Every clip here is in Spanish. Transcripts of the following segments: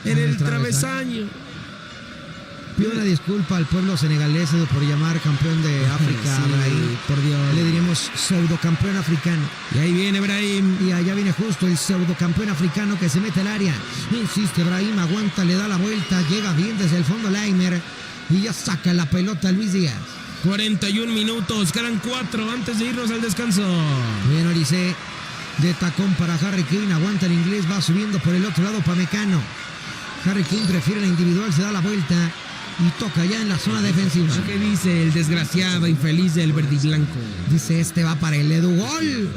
en el travesaño. Pido una disculpa al pueblo senegalés por llamar campeón de África. Sí, por Dios. Le diremos pseudocampeón africano. Y ahí viene Brahim. Y allá viene justo el pseudocampeón africano que se mete al área. Insiste Brahim, aguanta, le da la vuelta, llega bien desde el fondo Laimer y ya saca la pelota Luis Díaz. 41 minutos, quedan 4 antes de irnos al descanso. Bien, Orisé, de tacón para Harry Kane, aguanta el inglés, va subiendo por el otro lado Pamecano. Harry Kane prefiere la individual, se da la vuelta y toca ya en la zona defensiva. ¿Qué dice el desgraciado infeliz del verdiblanco? Dice, este va para el Edu, gol.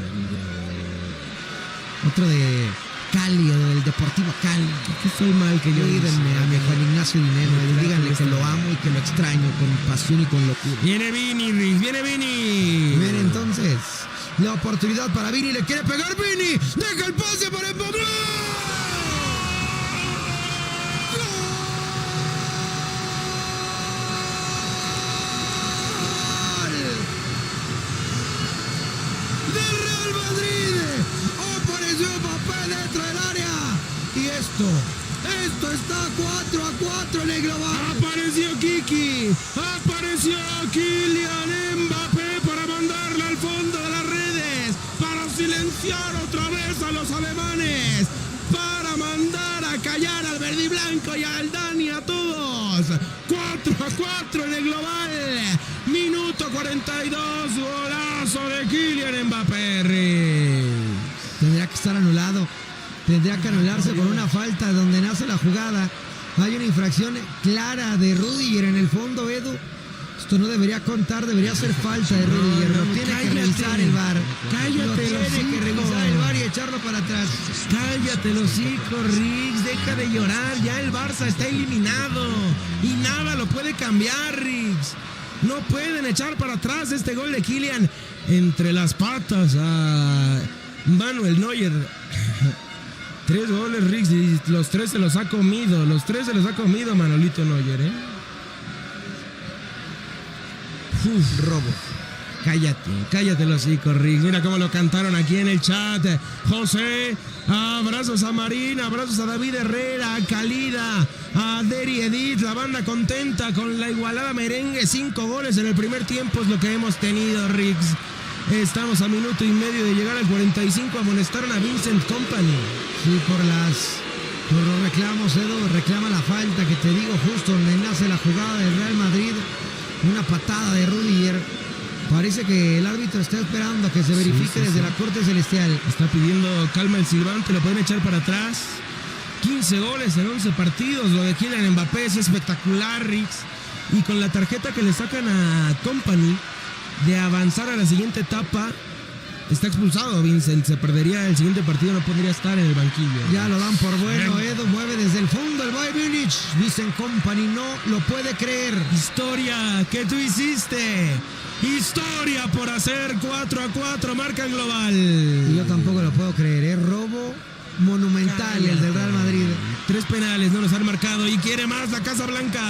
Otro de Cali, o del Deportivo Cali. ¿Qué soy mal que yo? Cuídenme a mi Juan Ignacio Dinero y díganle que lo amo y que lo extraño con pasión y con locura. Viene Vini, Riggs, viene Vini. Bien, entonces, la oportunidad para Vini, le quiere pegar Vini, deja el pase para Mbappé. Esto está 4-4 en el global. Apareció Kiki, apareció Kylian Mbappé para mandarla al fondo de las redes, para silenciar otra vez a los alemanes, para mandar a callar al verdiblanco y al Dani, a todos. 4-4 en el global, minuto 42, golazo de Kylian Mbappé. Tendría que estar anulado. Tendría que anularse por una falta donde nace la jugada. Hay una infracción clara de Rudiger en el fondo, Edu. Esto no debería contar, debería ser falta de Rudiger. Lo tiene que revisar el VAR. Cállate, tiene que revisar el VAR y echarlo para atrás. Cállate los hijos, Riggs. Deja de llorar. Ya el Barça está eliminado. Y nada lo puede cambiar, Riggs. No pueden echar para atrás este gol de Kylian entre las patas a Manuel Neuer. 3 goles, Riggs, y los 3 se los ha comido. Los 3 se los ha comido Manolito Neuer, ¿eh? Robo. Cállate los hijos, Riggs. Mira cómo lo cantaron aquí en el chat. José, abrazos a Marín, abrazos a David Herrera, a Calida, a Deri Edith, la banda contenta con la igualada merengue. 5 goles en el primer tiempo es lo que hemos tenido, Riggs. Estamos a minuto y medio de llegar al 45. Amonestaron a Vincent Kompany. Sí, por los reclamos, Edu. Reclama la falta que te digo justo donde nace la jugada del Real Madrid. Una patada de Rudiger. Parece que el árbitro está esperando a que se verifique desde la corte celestial. Está pidiendo calma el silbante, lo pueden echar para atrás. 15 goles en 11 partidos. Lo de Kylian Mbappé es espectacular, Riggs. Y con la tarjeta que le sacan a Kompany de avanzar a la siguiente etapa, está expulsado Vincent, se perdería el siguiente partido, no podría estar en el banquillo. Ya lo dan por bueno, Edu mueve desde el fondo el Bayern Múnich. Vincent Kompany no lo puede creer. Historia que tú hiciste, historia por hacer 4-4, marca en global. Y yo tampoco lo puedo creer, es robo monumental. El del Real Madrid. 3 penales no los han marcado y quiere más la Casa Blanca.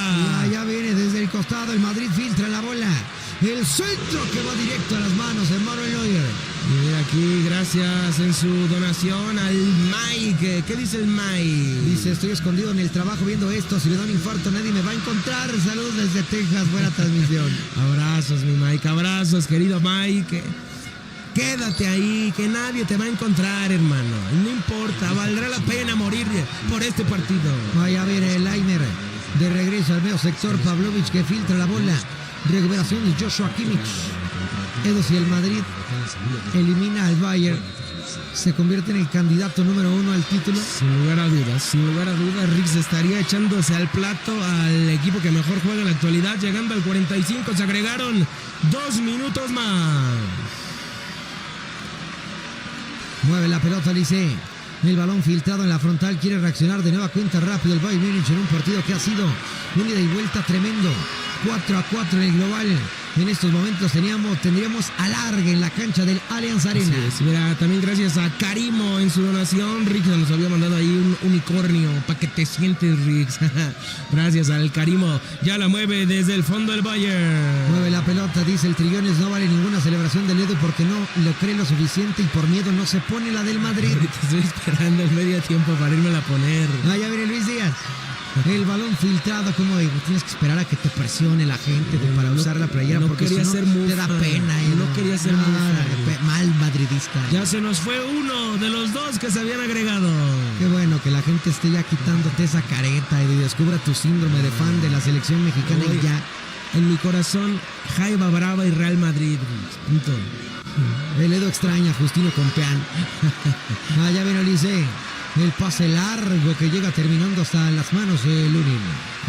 Ya viene desde el costado, el Madrid filtra la bola. El centro que va directo a las manos de Manuel Neuer. Y mira aquí, gracias en su donación al Mike. ¿Qué dice el Mike? Dice, estoy escondido en el trabajo viendo esto. Si me da un infarto nadie me va a encontrar. Saludos desde Texas, buena transmisión. Abrazos, mi Mike, abrazos, querido Mike. Quédate ahí, que nadie te va a encontrar, hermano. No importa, valdrá la pena morir por este partido. Vaya a ver el Laimer. De regreso al medio sector, Pavlovic que filtra la bola. Recuperación de Joshua Kimmich. Edu, si el Madrid elimina al Bayern, se convierte en el candidato número 1 al título. Sin lugar a dudas, Riggs estaría echándose al plato al equipo que mejor juega en la actualidad. Llegando al 45, se agregaron 2 minutos más. Mueve la pelota, Lice. El balón filtrado en la frontal, quiere reaccionar de nueva cuenta rápido el Bayern Múnich en un partido que ha sido un ida y vuelta tremendo. 4-4 en el global. En estos momentos tendríamos alargue en la cancha del Allianz Arena. Sí, mira, también gracias a Karimo en su donación. Riggs nos había mandado ahí un unicornio para que te sientes, Riggs. Gracias al Karimo. Ya la mueve desde el fondo del Bayern. Mueve la pelota, dice el Trillones. No vale ninguna celebración del Edu porque no lo cree lo suficiente y por miedo no se pone la del Madrid. Ahorita estoy esperando el medio tiempo para irme a poner. Ya viene Luis Díaz. El balón filtrado, como digo, tienes que esperar a que te presione la gente para usar la playera, porque si no te da pena. No quería ser mal madridista. Ya se nos fue uno de los dos que se habían agregado. Qué bueno que la gente esté ya quitándote esa careta y descubra tu síndrome de fan de la selección mexicana. Hoy, y ya. En mi corazón, Jaiba Brava y Real Madrid. Punto. El Edo extraña a Justino Compeán. Ya viene Olise. El pase largo que llega terminando hasta las manos de Lunin.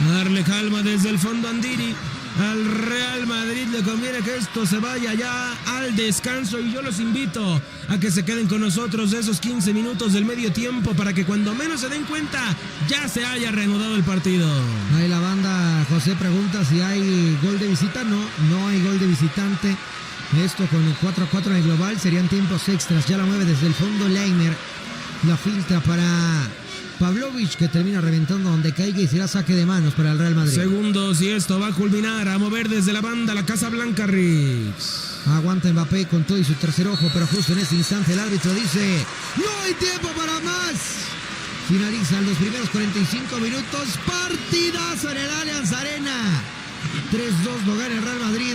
A darle calma desde el fondo Andiri. Al Real Madrid le conviene que esto se vaya ya al descanso, y yo los invito a que se queden con nosotros esos 15 minutos del medio tiempo para que cuando menos se den cuenta ya se haya reanudado el partido. Ahí la banda José pregunta si hay gol de visita. No hay gol de visitante. Esto con el 4-4 en el global serían tiempos extras. Ya la mueve desde el fondo Leiner. La filtra para Pavlovic, que termina reventando donde caiga y será saque de manos para el Real Madrid. Segundos y esto va a culminar, a mover desde la banda la Casa Blanca Riggs. Aguanta Mbappé con todo y su tercer ojo, pero justo en este instante el árbitro dice: ¡no hay tiempo para más! Finalizan los primeros 45 minutos. Partidazo en el Allianz Arena. 3-2 lo gana el Real Madrid.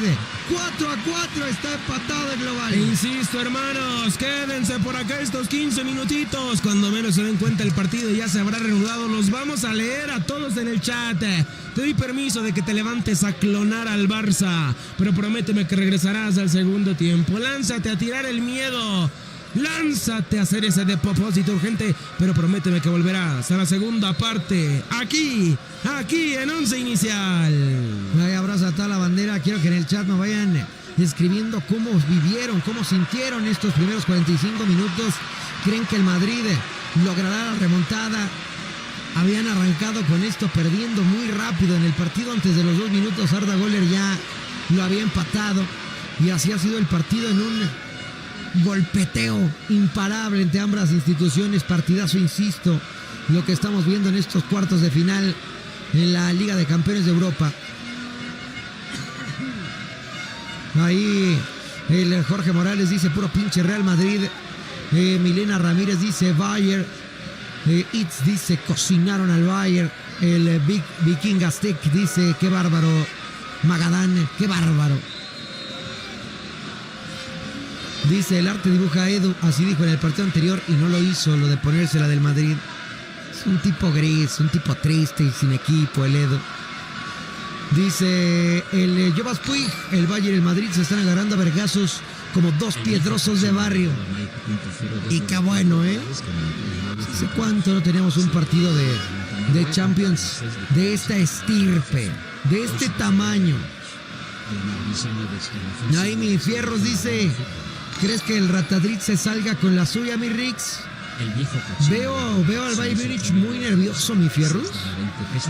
4-4 está empatado el global. E insisto, hermanos, quédense por acá estos 15 minutitos. Cuando menos se den cuenta el partido ya se habrá reanudado. Los vamos a leer a todos en el chat. Te doy permiso de que te levantes a clonar al Barça, pero prométeme que regresarás al segundo tiempo. Lánzate a tirar el miedo. Lánzate a hacer ese depósito urgente, pero prométeme que volverás a la segunda parte, aquí en Once Inicial. Ahí abraza a la bandera. Quiero que en el chat me vayan escribiendo cómo vivieron, cómo sintieron estos primeros 45 minutos. ¿Creen que el Madrid logrará la remontada? Habían arrancado con esto perdiendo muy rápido en el partido. Antes de los 2 minutos Arda Güler ya lo había empatado, y así ha sido el partido, en un golpeteo imparable entre ambas instituciones. Partidazo, insisto, lo que estamos viendo en estos cuartos de final en la Liga de Campeones de Europa. Ahí el Jorge Morales dice puro pinche Real Madrid. Milena Ramírez dice Bayern. Itz dice cocinaron al Bayern. El Viking Aztec dice qué bárbaro. Magadán, qué bárbaro. Dice el arte dibuja a Edu, así dijo en el partido anterior y no lo hizo, lo de ponérsela del Madrid. Es un tipo gris, un tipo triste y sin equipo el Edu. Dice el Jovas Puig, el Bayern y el Madrid se están agarrando a vergazos como dos piedrosos de barrio. Y qué bueno, ¿Hace cuánto no teníamos un partido de Champions de esta estirpe, de este tamaño? Ahí mi Fierros dice: ¿crees que el Ratadrit se salga con la suya, mi Rix? Veo al Bayern Múnich muy nervioso, mi Fierros.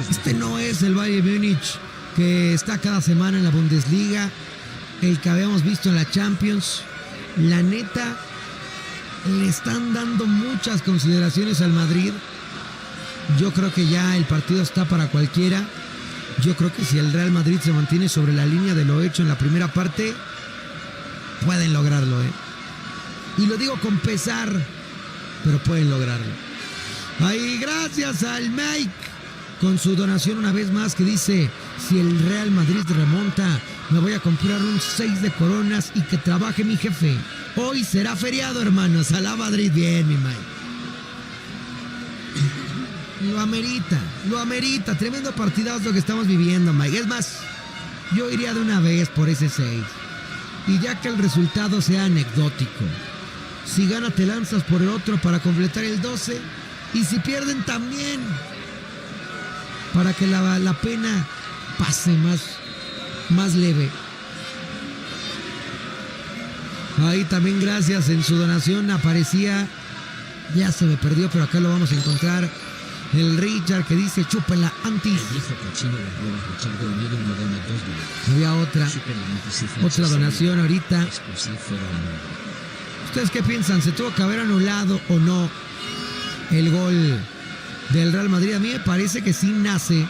Este no es el Bayern Múnich que está cada semana en la Bundesliga, el que habíamos visto en la Champions. La neta, le están dando muchas consideraciones al Madrid. Yo creo que ya el partido está para cualquiera. Yo creo que si el Real Madrid se mantiene sobre la línea de lo hecho en la primera parte, pueden lograrlo, Y lo digo con pesar, pero pueden lograrlo. Ahí gracias al Mike con su donación una vez más, que dice: si el Real Madrid remonta, me voy a comprar un 6 de coronas y que trabaje mi jefe. Hoy será feriado, hermanos. A la Madrid. Bien, mi Mike. Lo amerita. Tremendo partidazo que estamos viviendo, Mike. Es más, yo iría de una vez por ese 6. Y ya que el resultado sea anecdótico. Si gana, te lanzas por el otro para completar el 12. Y si pierden, también. Para que la pena pase más leve. Ahí también gracias, en su donación aparecía, ya se me perdió, pero acá lo vamos a encontrar, el Richard, que dice chúpela antes. Había otra donación ahorita. ¿Ustedes qué piensan? ¿Se tuvo que haber anulado o no el gol del Real Madrid? A mí me parece que sí nace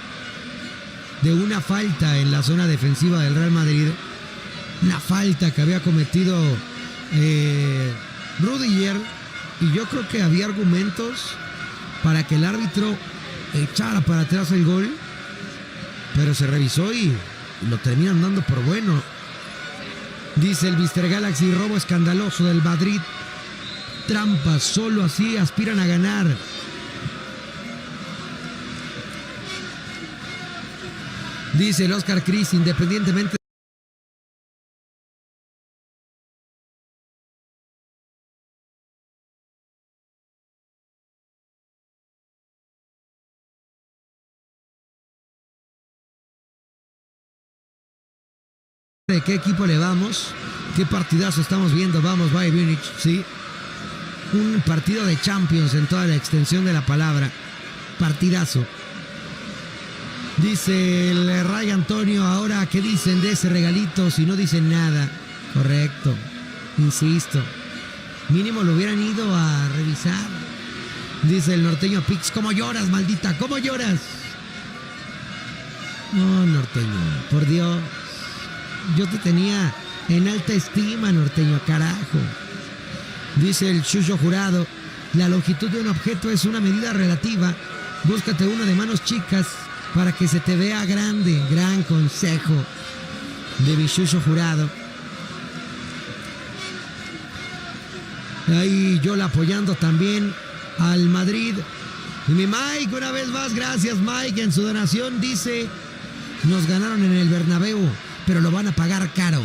de una falta en la zona defensiva del Real Madrid. Una falta que había cometido Rudiger, y yo creo que había argumentos para que el árbitro echara para atrás el gol, pero se revisó y lo terminan dando por bueno. Dice el Mr. Galaxy, robo escandaloso del Madrid. Trampas, solo así aspiran a ganar. Dice el Oscar Cris, independientemente de qué equipo le vamos, qué partidazo estamos viendo. Vamos, Bayern Múnich, sí. Un partido de Champions en toda la extensión de la palabra. Partidazo. Dice el Ray Antonio, ahora ¿qué dicen de ese regalito si no dicen nada? Correcto, insisto. Mínimo lo hubieran ido a revisar. Dice el norteño Pix, ¿cómo lloras, maldita? ¿Cómo lloras? No, norteño, por Dios. Yo te tenía en alta estima, norteño, carajo. Dice el Chucho Jurado, la longitud de un objeto es una medida relativa. Búscate una de manos chicas para que se te vea grande. Gran consejo de mi Chucho Jurado. Ahí Yola apoyando también al Madrid. Y mi Mike, una vez más, gracias Mike, en su donación dice, nos ganaron en el Bernabéu, pero lo van a pagar caro.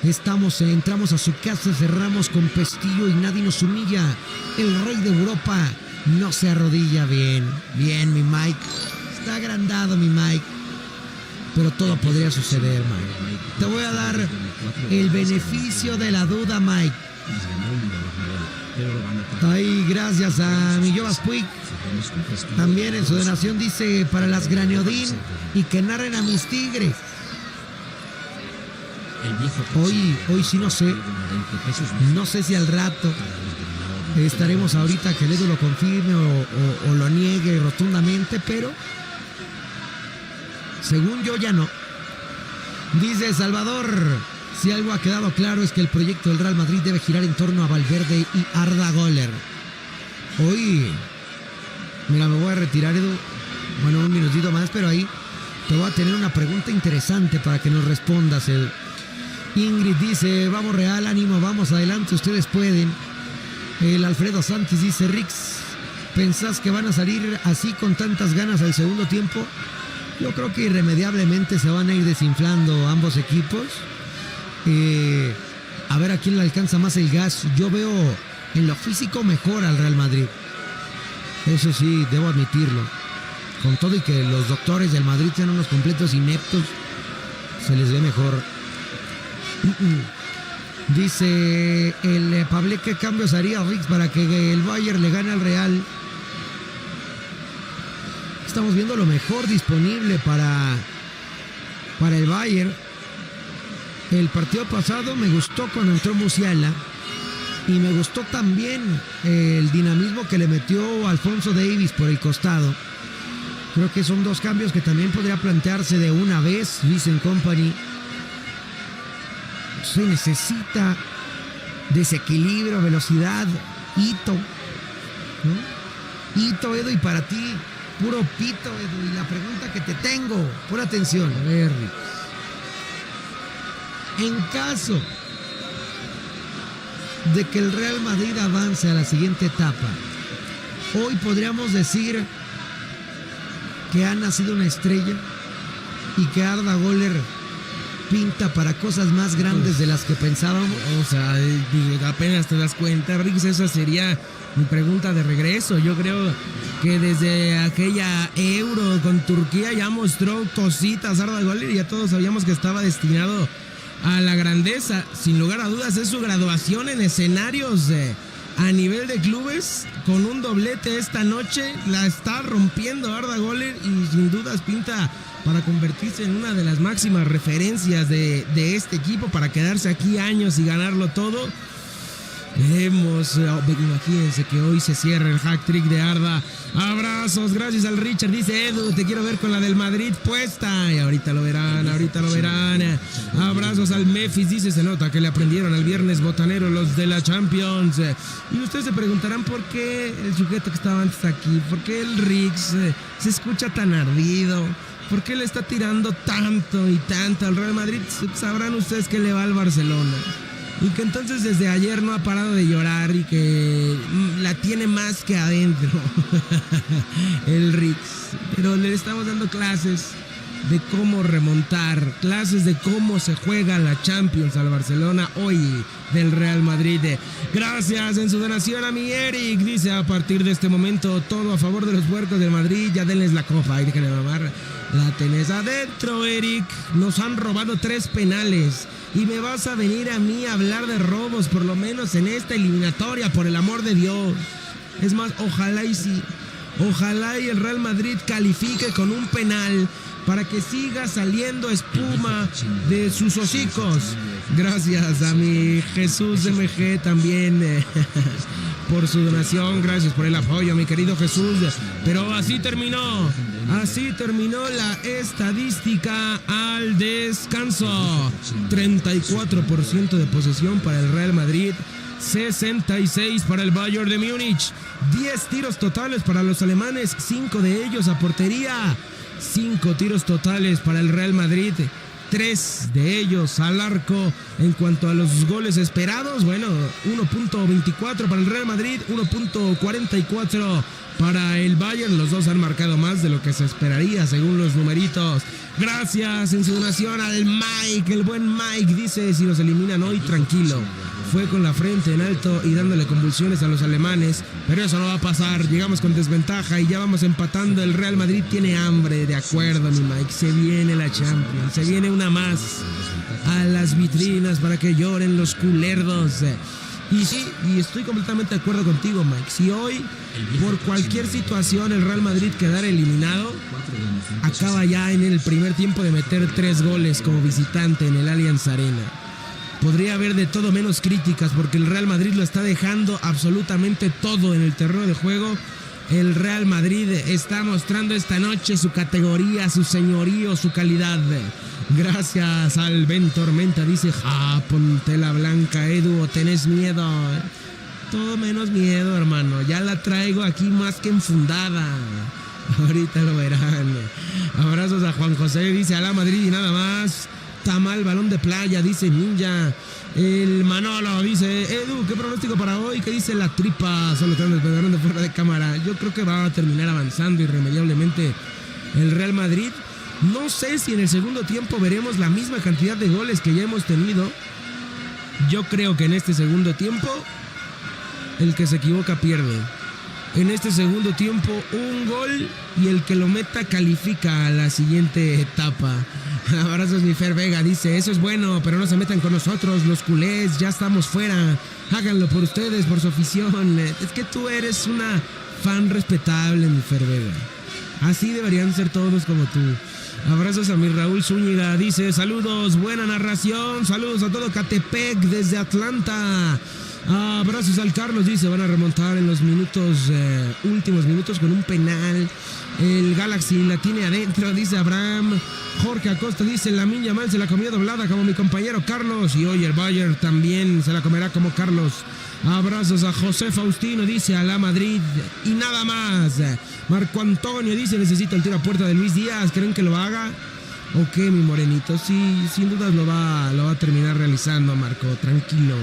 Entramos a su casa, cerramos con pestillo y nadie nos humilla. El rey de Europa no se arrodilla. Bien, bien mi Mike. Está agrandado mi Mike. Pero todo podría suceder, Mike. Te voy a dar el beneficio de la duda, Mike. Ahí, gracias a mi Jovas Puig. También en su donación dice, para las Graneodín y que narren a mis Tigres. Hoy sí no sé. No sé si al rato estaremos ahorita que el Edu lo confirme o lo niegue rotundamente, pero según yo ya no. Dice Salvador, si algo ha quedado claro es que el proyecto del Real Madrid debe girar en torno a Valverde y Arda Güler. Hoy, mira, me voy a retirar, Edu. Bueno, un minutito más, pero ahí te voy a tener una pregunta interesante para que nos respondas, Edu. Ingrid dice, vamos Real, ánimo, vamos adelante, ustedes pueden. El Alfredo Sánchez dice, Rix, ¿pensás que van a salir así con tantas ganas al segundo tiempo? Yo creo que irremediablemente se van a ir desinflando ambos equipos. A ver a quién le alcanza más el gas. Yo veo en lo físico mejor al Real Madrid. Eso sí, debo admitirlo. Con todo y que los doctores del Madrid sean unos completos ineptos, se les ve mejor. Dice el Pablo, ¿qué cambios haría Rix para que el Bayern le gane al Real? Estamos viendo lo mejor disponible para el Bayern. El partido pasado me gustó cuando entró Musiala y me gustó también el dinamismo que le metió Alphonso Davies por el costado. Creo que son dos cambios que también podría plantearse de una vez. Vincent Kompany. Se necesita desequilibrio, velocidad, hito, ¿no? Hito, Edu, y para ti, puro pito, Edu. Y la pregunta que te tengo, pon atención. A ver, en caso de que el Real Madrid avance a la siguiente etapa, hoy podríamos decir que ha nacido una estrella y que Arda Güler pinta para cosas más grandes de las que pensábamos. O sea, apenas te das cuenta, Rix, esa sería mi pregunta de regreso. Yo creo que desde aquella Euro con Turquía ya mostró cositas Arda Güler y ya todos sabíamos que estaba destinado a la grandeza. Sin lugar a dudas es su graduación en escenarios a nivel de clubes, con un doblete esta noche. La está rompiendo Arda Güler y sin dudas pinta para convertirse en una de las máximas referencias de este equipo, para quedarse aquí años y ganarlo todo. Veremos, imagínense que hoy se cierra el hat-trick de Arda. Abrazos, gracias al Richard, dice Edu, te quiero ver con la del Madrid puesta. Y ahorita lo verán. Abrazos al Memphis, dice, se nota que le aprendieron al viernes botanero los de la Champions. Y ustedes se preguntarán por qué el sujeto que estaba antes aquí, por qué el Rix se escucha tan ardido, por qué le está tirando tanto y tanto al Real Madrid. Sabrán ustedes que le va al Barcelona. Y que entonces desde ayer no ha parado de llorar y que la tiene más que adentro el Rix. Pero le estamos dando clases de cómo remontar, clases de cómo se juega la Champions al Barcelona hoy del Real Madrid. Gracias en su donación a mi Eric. Dice, a partir de este momento todo a favor de los puercos del Madrid. Ya denles la copa. Ahí déjenme mamar. La tenés adentro, Eric. Nos han robado 3 penales. Y me vas a venir a mí a hablar de robos, por lo menos en esta eliminatoria, por el amor de Dios. Es más, ojalá y sí. Ojalá y el Real Madrid califique con un penal para que siga saliendo espuma de sus hocicos. Gracias a mi Jesús MG también por su donación. Gracias por el apoyo, mi querido Jesús. Pero así terminó la estadística al descanso. 34% de posesión para el Real Madrid, 66 para el Bayern de Múnich. 10 tiros totales para los alemanes, 5 de ellos a portería. 5 tiros totales para el Real Madrid, 3 de ellos al arco. En cuanto a los goles esperados, bueno, 1.24 para el Real Madrid, 1.44 para el Bayern. Los dos han marcado más de lo que se esperaría según los numeritos. Gracias en su donación al Mike, el buen Mike. Dice, si los eliminan hoy, tranquilo. Fue con la frente en alto y dándole convulsiones a los alemanes, pero eso no va a pasar. Llegamos con desventaja y ya vamos empatando. El Real Madrid tiene hambre, de acuerdo, mi Mike. Se viene la Champions, se viene una más a las vitrinas para que lloren los culerdos. Y sí, y estoy completamente de acuerdo contigo, Mike. Si hoy, por cualquier situación, el Real Madrid quedara eliminado, acaba ya en el primer tiempo de meter 3 goles como visitante en el Allianz Arena. Podría haber de todo menos críticas porque el Real Madrid lo está dejando absolutamente todo en el terreno de juego. El Real Madrid está mostrando esta noche su categoría, su señorío, su calidad. Gracias al Ben Tormenta, dice, ponte la blanca, Edu, tenés miedo. Todo menos miedo, hermano. Ya la traigo aquí más que enfundada. Ahorita lo verán. Abrazos a Juan José, dice, a la Madrid y nada más. Tamal, balón de playa, dice Ninja. El Manolo dice, Edu, ¿qué pronóstico para hoy? ¿Qué dice la tripa? Solo están despegando fuera de cámara. Yo creo que va a terminar avanzando irremediablemente el Real Madrid. No sé si en el segundo tiempo veremos la misma cantidad de goles que ya hemos tenido. Yo creo que en este segundo tiempo el que se equivoca pierde. En este segundo tiempo un gol y el que lo meta califica a la siguiente etapa. Abrazos, mi Fer Vega, dice, eso es bueno, pero no se metan con nosotros, los culés, ya estamos fuera. Háganlo por ustedes, por su afición. Es que tú eres una fan respetable, mi Fer Vega. Así deberían ser todos como tú. Abrazos a mi Raúl Zúñiga, dice, saludos, buena narración, saludos a todo Catepec desde Atlanta. Abrazos al Carlos, dice, van a remontar en los últimos minutos con un penal. El Galaxy la tiene adentro, dice Abraham. Jorge Acosta dice, Lamine Yamal se la comió doblada como mi compañero Carlos. Y hoy el Bayern también se la comerá como Carlos. Abrazos a José Faustino, dice, a la Madrid y nada más. Marco Antonio dice, necesito el tiro a puerta de Luis Díaz. ¿Creen que lo haga? ¿O qué, mi morenito? Sí, sin dudas lo va a terminar realizando, Marco, tranquilo.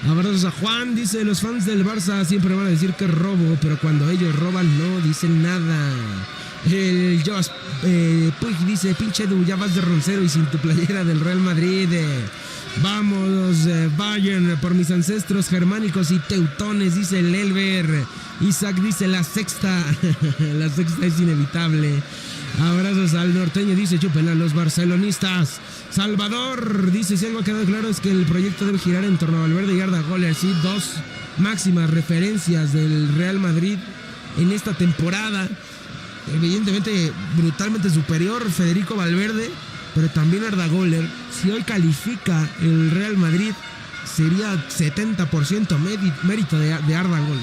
Abrazos a Juan, dice, los fans del Barça siempre van a decir que robo, pero cuando ellos roban no dicen nada. El Josh Puig dice, pinche Edu, ya vas de roncero y sin tu playera del Real Madrid. Vamos, Bayern, por mis ancestros germánicos y teutones, dice el Elber. Isaac dice, la sexta. La sexta es inevitable. Abrazos al norteño, dice, chupen a los barcelonistas. Salvador dice, si algo ha quedado claro es que el proyecto debe girar en torno a Valverde y Arda Güler. Sí, 2 máximas referencias del Real Madrid en esta temporada. Evidentemente brutalmente superior Federico Valverde, pero también Arda Güler. Si hoy califica el Real Madrid, sería 70% mérito de Arda Güler.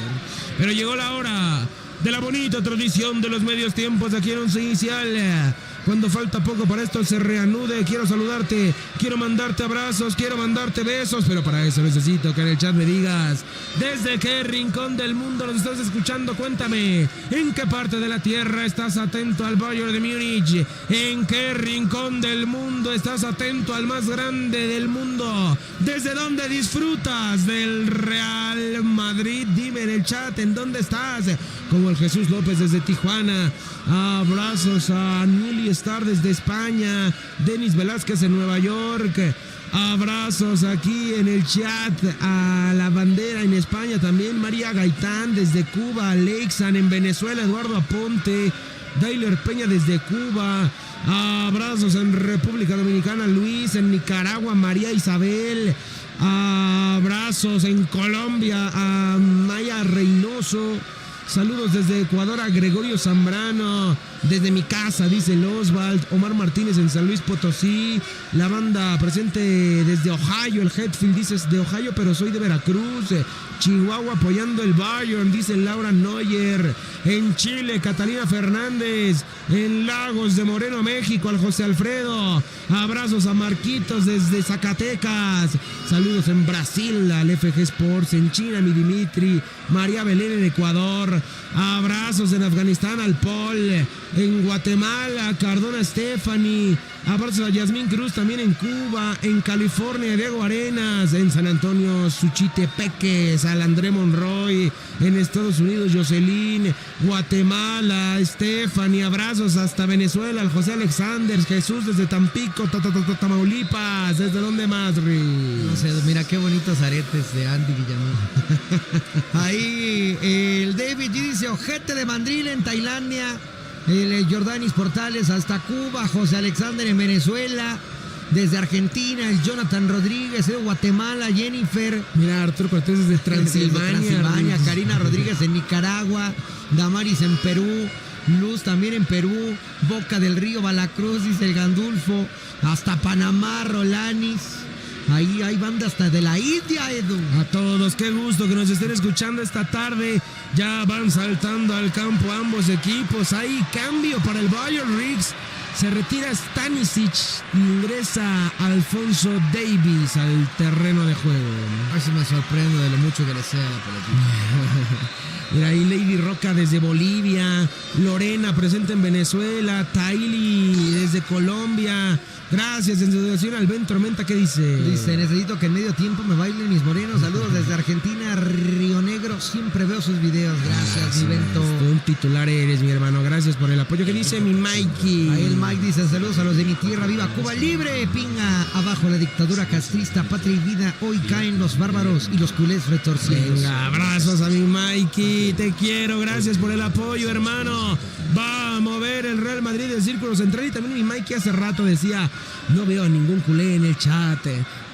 Pero llegó la hora de la bonita tradición de los medios tiempos aquí en Once Inicial. Cuando falta poco para esto se reanude, quiero saludarte, quiero mandarte abrazos, quiero mandarte besos, pero para eso necesito que en el chat me digas desde qué rincón del mundo nos estás escuchando. Cuéntame, ¿en qué parte de la tierra estás atento al Bayern de Múnich? ¿En qué rincón del mundo estás atento al más grande del mundo? ¿Desde dónde disfrutas del Real Madrid? Dime en el chat en dónde estás. Como el Jesús López desde Tijuana. Abrazos a Nuli Star desde España. Denis Velázquez en Nueva York. Abrazos aquí en el chat a La Bandera en España también. María Gaitán desde Cuba. Leixan en Venezuela. Eduardo Aponte. Dailer Peña desde Cuba. Abrazos en República Dominicana. Luis en Nicaragua. María Isabel. Abrazos en Colombia a Maya Reynoso. Saludos desde Ecuador a Gregorio Zambrano. Desde mi casa, dice el Oswald. Omar Martínez en San Luis Potosí. La banda presente desde Ohio. El Hetfield dice de Ohio, pero soy de Veracruz. Chihuahua apoyando el Bayern, dice Laura Neuer. En Chile, Catalina Fernández. En Lagos de Moreno, México, al José Alfredo. Abrazos a Marquitos desde Zacatecas. Saludos en Brasil al FG Sports. En China, mi Dimitri. María Belén en Ecuador. Abrazos en Afganistán al Paul. En Guatemala, Cardona Stephanie. Abrazos a Yasmín Cruz también en Cuba. En California, Diego Arenas. En San Antonio, Suchite Peques. Al André Monroy. En Estados Unidos, Jocelyn. Guatemala, Stephanie. Abrazos hasta Venezuela al José Alexander. Jesús desde Tampico, Tamaulipas. ¿Desde dónde más, Rick? No sé, mira qué bonitos aretes de Andy Guillamón. Ahí el David G dice ojete de mandril en Tailandia. El Jordanis Portales hasta Cuba. José Alexander en Venezuela. Desde Argentina, el Jonathan Rodríguez de Guatemala. Jennifer. Mira, Arturo Cortés desde Transilvania. Karina Rodríguez en Nicaragua. Damaris en Perú. Luz también en Perú. Boca del Río, Veracruz, dice el Gandulfo. Hasta Panamá, Rolanis. Ahí hay banda hasta de la India, Edu. A todos, qué gusto que nos estén escuchando esta tarde. Ya van saltando al campo ambos equipos. Hay cambio para el Bayern, Riggs. Se retira Stanisic, ingresa Alfonso Davies al terreno de juego. A ver si me sorprendo de lo mucho que le sea la pelotita. Mira ahí Lady Roca desde Bolivia, Lorena presente en Venezuela, Taili desde Colombia. Gracias, en situación al Ben Tormenta, ¿qué dice? Dice, necesito que en medio tiempo me bailen mis morenos. Saludos desde Argentina, Río Negro. Siempre veo sus videos. Gracias, mi Bento. Un titular eres, mi hermano. Gracias por el apoyo. ¿Qué dice mi Mikey? Ahí el Mike dice, saludos a los de mi tierra. ¡Viva Cuba libre! Pinga, abajo la dictadura castrista, patria y vida. Hoy caen los bárbaros y los culés retorcidos. Venga, abrazos a mi Mikey. Te quiero. Gracias por el apoyo, hermano. Va a mover el Real Madrid del círculo central. Y también mi Mikey hace rato decía, no veo a ningún culé en el chat.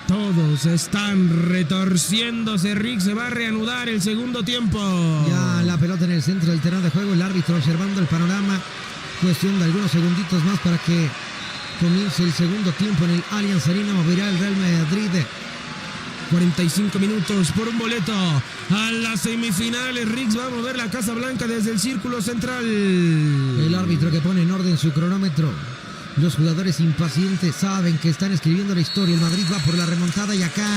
Todos están retorciéndose. Rick, se va a reanudar el segundo tiempo. Ya la pelota en el centro del terreno de juego. El árbitro observando el panorama. Cuestión de algunos segunditos más para que comience el segundo tiempo en el Allianz Arena. Moverá el Real Madrid. 45 minutos por un boleto a las semifinales. Riggs va a mover la Casa Blanca desde el círculo central. El árbitro que pone en orden su cronómetro. Los jugadores impacientes saben que están escribiendo la historia. El Madrid va por la remontada y acá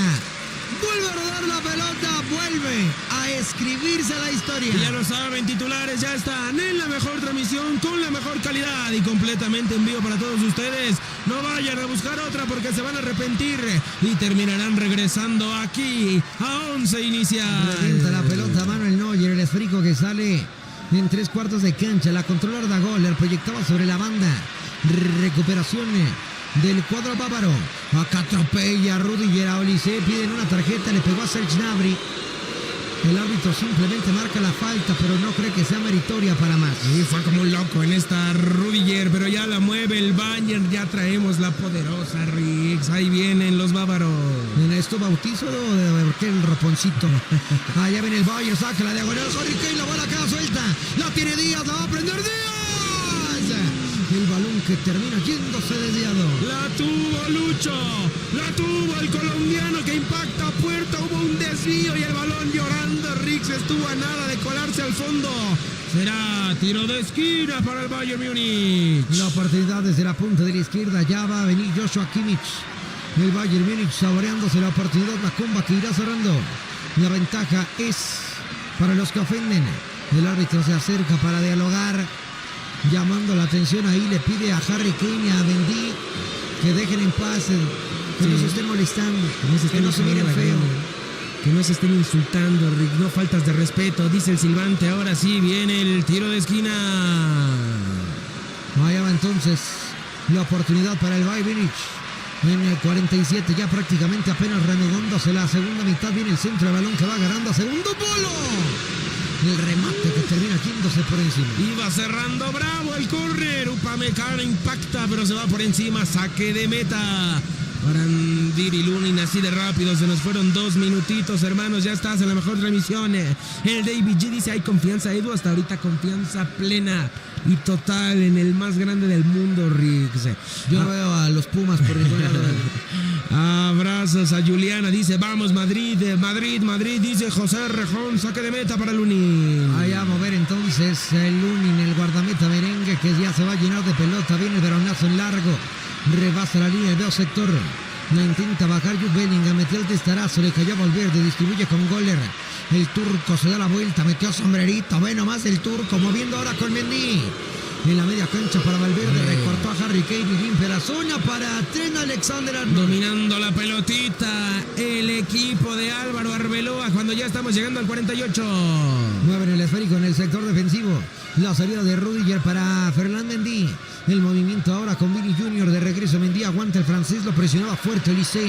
vuelve a rodar la pelota. Vuelve a escribirse la historia. Y ya lo saben, titulares ya están en la mejor transmisión, con la mejor calidad y completamente en vivo para todos ustedes. No vayan a buscar otra porque se van a arrepentir y terminarán regresando aquí a Once Inicial. Revienta la pelota Manuel Neuer, el esférico que sale en 3/4 de cancha. La controla Arda Güler, proyectaba sobre la banda. Recuperación del cuadro bávaro. Acá atropella a Rudiger, a Olise. Piden una tarjeta, le pegó a Serge Gnabry. El árbitro simplemente marca la falta, pero no cree que sea meritoria para más. Y fue como un loco en esta Rudiger, pero ya la mueve el Bayern. Ya traemos la poderosa Riggs. Ahí vienen los bávaros. ¿En esto bautizo de qué el roponcito? Allá viene el Bayern, saca la diagonal. Harry Kane, la bola queda suelta. La tiene Díaz, la va a prender Díaz. El balón que termina yéndose desviado. La tuvo Lucho, la tuvo el colombiano que impacta a puerta, hubo un desvío y el balón llorando. Riggs estuvo a nada de colarse al fondo. Será tiro de esquina para el Bayern Múnich. La oportunidad desde la punta de la izquierda, ya va a venir Joshua Kimmich. El Bayern Múnich saboreándose la oportunidad, la comba que irá cerrando. La ventaja es para los que ofenden. El árbitro se acerca para dialogar, llamando la atención ahí, le pide a Harry Kane y a Mendy que dejen en paz, que no se estén molestando, que no se miren feo. Que no se estén insultando, Rick, no faltas de respeto, dice el silbante. Ahora sí viene el tiro de esquina. Allá va entonces la oportunidad para el Bayern Múnich. En el 47, ya prácticamente apenas reanudándose la segunda mitad, viene el centro de balón que va agarrando a segundo polo. El remate que termina yéndose por encima. Iba cerrando bravo el córner. Upamecano impacta, pero se va por encima. Saque de meta. Para Ndir y Lunin, así de rápido. Se nos fueron 2 minutitos, hermanos. Ya estás en la mejor remisión. El David G dice: hay confianza, Edu. Hasta ahorita confianza plena y total en el más grande del mundo, Riggs. Yo veo a los Pumas por ningún lado. Abrazos a Juliana, dice: vamos Madrid, Madrid, dice José Rejón, saque de meta para Lunin. Allá a mover entonces el Lunin, el guardameta merengue, que ya se va a llenar de pelota. Viene el veronazo en largo, rebasa la línea, veo sector. La intenta bajar Jude Bellingham, metió el testarazo, le cayó a Valverde, distribuye con Goller. El turco se da la vuelta, metió sombrerito, ve nomás el turco, moviendo ahora con Mendy. En la media cancha para Valverde, recortó a Harry Kane y limpia la zona para Trent Alexander-Arnold. Dominando la pelotita el equipo de Álvaro Arbeloa cuando ya estamos llegando al 48. Mueven el esférico en el sector defensivo. La salida de Rudiger para Ferland Mendy. El movimiento ahora con Vini Junior, de regreso Mendy, aguanta el francés, lo presionaba fuerte Olise.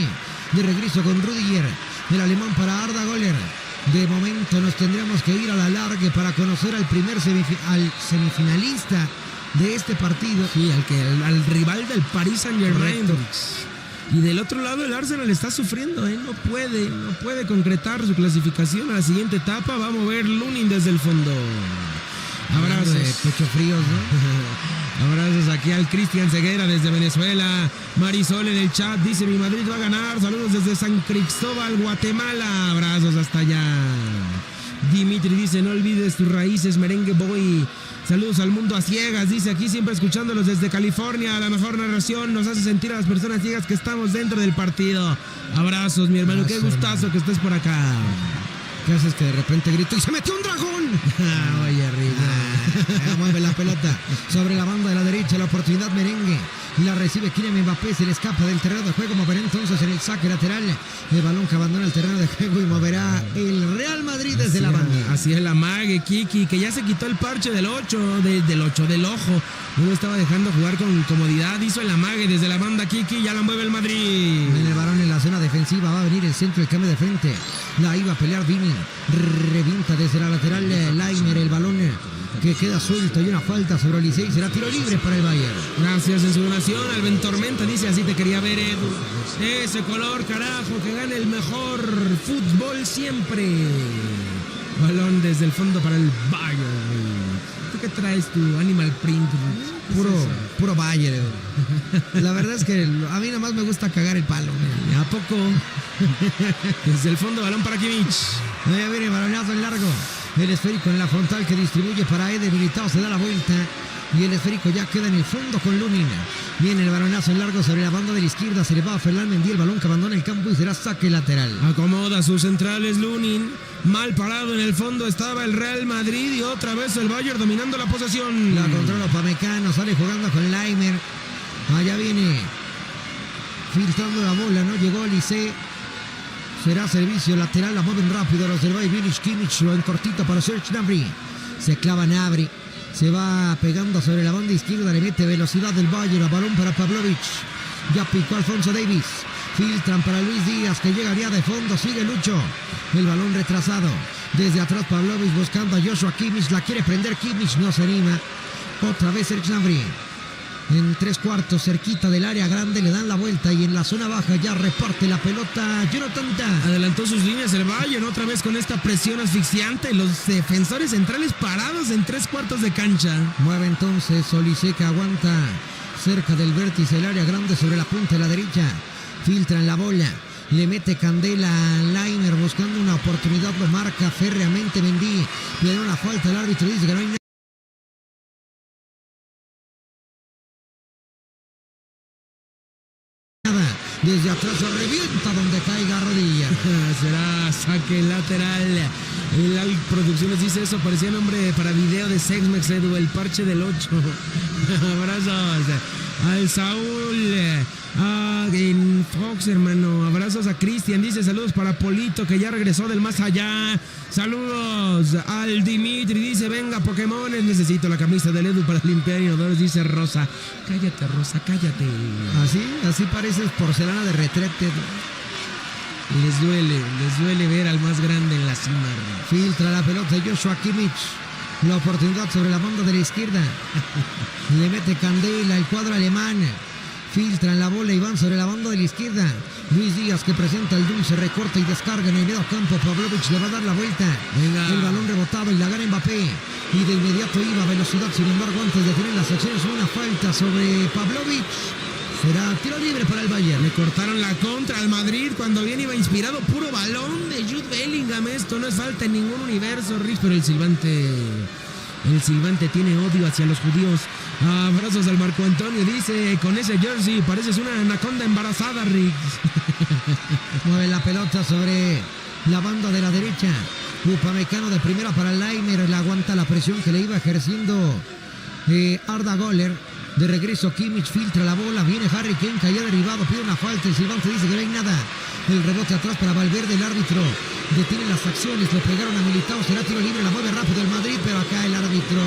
De regreso con Rudiger, el alemán para Arda Güler. De momento nos tendremos que ir a la largue para conocer al primer al semifinalista de este partido. Sí, al rival del Paris Saint-Germain. Y del otro lado el Arsenal está sufriendo, no puede concretar su clasificación a la siguiente etapa. Va a mover Lunin desde el fondo. Abrazos. De pecho fríos, ¿no? Abrazos aquí al Cristian Ceguera desde Venezuela. Marisol en el chat dice: mi Madrid va a ganar. Saludos desde San Cristóbal, Guatemala. Abrazos hasta allá. Dimitri dice: no olvides tus raíces, merengue boy. Saludos al mundo a ciegas, dice: aquí siempre escuchándolos desde California. La mejor narración nos hace sentir a las personas ciegas que estamos dentro del partido. Abrazos, mi hermano. Qué gustazo que estés por acá. ¿Qué haces que de repente grito y se metió un dragón? Oye, arriba. Mueve la pelota sobre la banda de la derecha, la oportunidad merengue. La recibe Kylian Mbappé, se le escapa del terreno de juego, moverá entonces en el saque lateral. El balón que abandona el terreno de juego y moverá el Real Madrid desde la banda. Así es la mague, Kiki, que ya se quitó el parche del ojo. No lo estaba dejando jugar con comodidad. Hizo el amague desde la banda, Kiki, ya la mueve el Madrid. En el balón en la zona defensiva va a venir el centro, el cambio de frente. La iba a pelear Vini. Revienta desde la lateral Laimer, el balón que queda suelto y una falta sobre Olise y será tiro libre para el Bayern. Gracias en su donación al Ventormenta, dice: así te quería ver, Edu. Ese color, carajo, que gane el mejor fútbol siempre. Balón desde el fondo para el Bayern. ¿Tú qué traes tu Animal Print? Puro Bayern. La verdad es que a mí nada más me gusta cagar el palo. ¿A poco? Desde el fondo, balón para Kimmich. Ahí viene el balonazo en largo. El esférico en la frontal que distribuye para Eder Militao, se da la vuelta y el esférico ya queda en el fondo con Lunin. Viene el balonazo en largo sobre la banda de la izquierda, se le va a Ferland Mendy, el balón que abandona el campo y será saque lateral. Acomoda sus centrales Lunin. Mal parado en el fondo estaba el Real Madrid y otra vez el Bayern dominando la posesión. La controla Upamecano, sale jugando con Laimer. Allá viene filtrando la bola, no llegó Olise. Será servicio lateral, la mueven rápido los del Bayern Múnich. Kimmich lo en cortito para Serge Gnabry. Se clava Gnabry, se va pegando sobre la banda izquierda, le mete velocidad del Bayern, a balón para Pavlovic. Ya picó Alfonso Davies. Filtran para Luis Díaz, que llegaría de fondo, sigue Lucho. El balón retrasado. Desde atrás Pavlovic buscando a Joshua Kimmich, la quiere prender Kimmich, no se anima. Otra vez Serge Gnabry. En 3/4, cerquita del área grande, le dan la vuelta y en la zona baja ya reparte la pelota Jonathan Tah. Adelantó sus líneas el Bayern otra vez con esta presión asfixiante. Los defensores centrales parados en 3/4 de cancha. Mueve entonces Olise, que aguanta cerca del vértice del área grande sobre la punta de la derecha. Filtran la bola. Le mete candela a Laimer buscando una oportunidad. Lo marca férreamente Mendy. Viene una falta. El árbitro dice que no hay nada. Desde atrás se revienta donde caiga rodilla. Será saque lateral. El Producciones dice eso, parecía nombre para video de Sexmex, Edu, el parche del 8. Abrazos al Saúl, en Fox, hermano. Abrazos a Cristian, dice saludos para Polito, que ya regresó del más allá. Saludos al Dimitri, dice venga Pokémones, necesito la camisa del Edu para limpiar inodoros, dice Rosa. Cállate, Rosa, cállate. Así pareces porcelana de retrete. Les duele ver al más grande en la cima. Filtra la pelota Joshua Kimmich. La oportunidad sobre la banda de la izquierda. Le mete candela el cuadro alemán. Filtran la bola y van sobre la banda de la izquierda. Luis Díaz, que presenta el dulce, recorta y descarga en el medio campo. Pavlovic le va a dar la vuelta. Venga. El balón rebotado y la gana Mbappé. Y de inmediato iba a velocidad. Sin embargo, antes de tener las acciones, una falta sobre Pavlovic. Será tiro libre para el Bayern. Le cortaron la contra al Madrid cuando bien iba inspirado. Puro balón de Jude Bellingham. Esto no es falta en ningún universo, Riggs, pero el silbante tiene odio hacia los judíos. Abrazos al Marco Antonio. Dice, con ese jersey pareces una anaconda embarazada, Riggs. Mueve la pelota sobre la banda de la derecha. Upamecano de primera para Laimer. Le aguanta la presión que le iba ejerciendo Arda Güler. De regreso Kimmich, filtra la bola, viene Harry Kane, cayó derribado, pide una falta, el silbante dice que no hay nada. El rebote atrás para Valverde, el árbitro detiene las acciones, le pegaron a Militao, será tiro libre, la mueve rápido el Madrid, pero acá el árbitro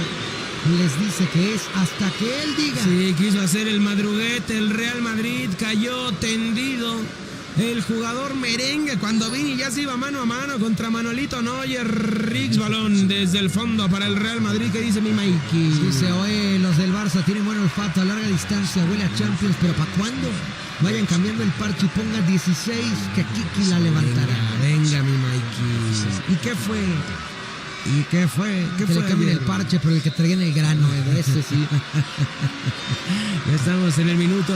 les dice que es hasta que él diga. Sí, quiso hacer el madruguete, el Real Madrid cayó tendido. El jugador merengue cuando Vini ya se iba mano a mano contra Manolito Neuer. Riggs, balón desde el fondo para el Real Madrid. ¿Qué dice mi Mikey? Dice, oye, los del Barça tienen buen olfato a larga distancia, huele a Champions, pero ¿para cuándo? Vayan cambiando el parche y ponga 16 que Kiki la levantará. Venga mi Mikey. ¿Y qué fue? Que le cambien el parche, pero el que traigan el grano, ese sí. Ya estamos en el minuto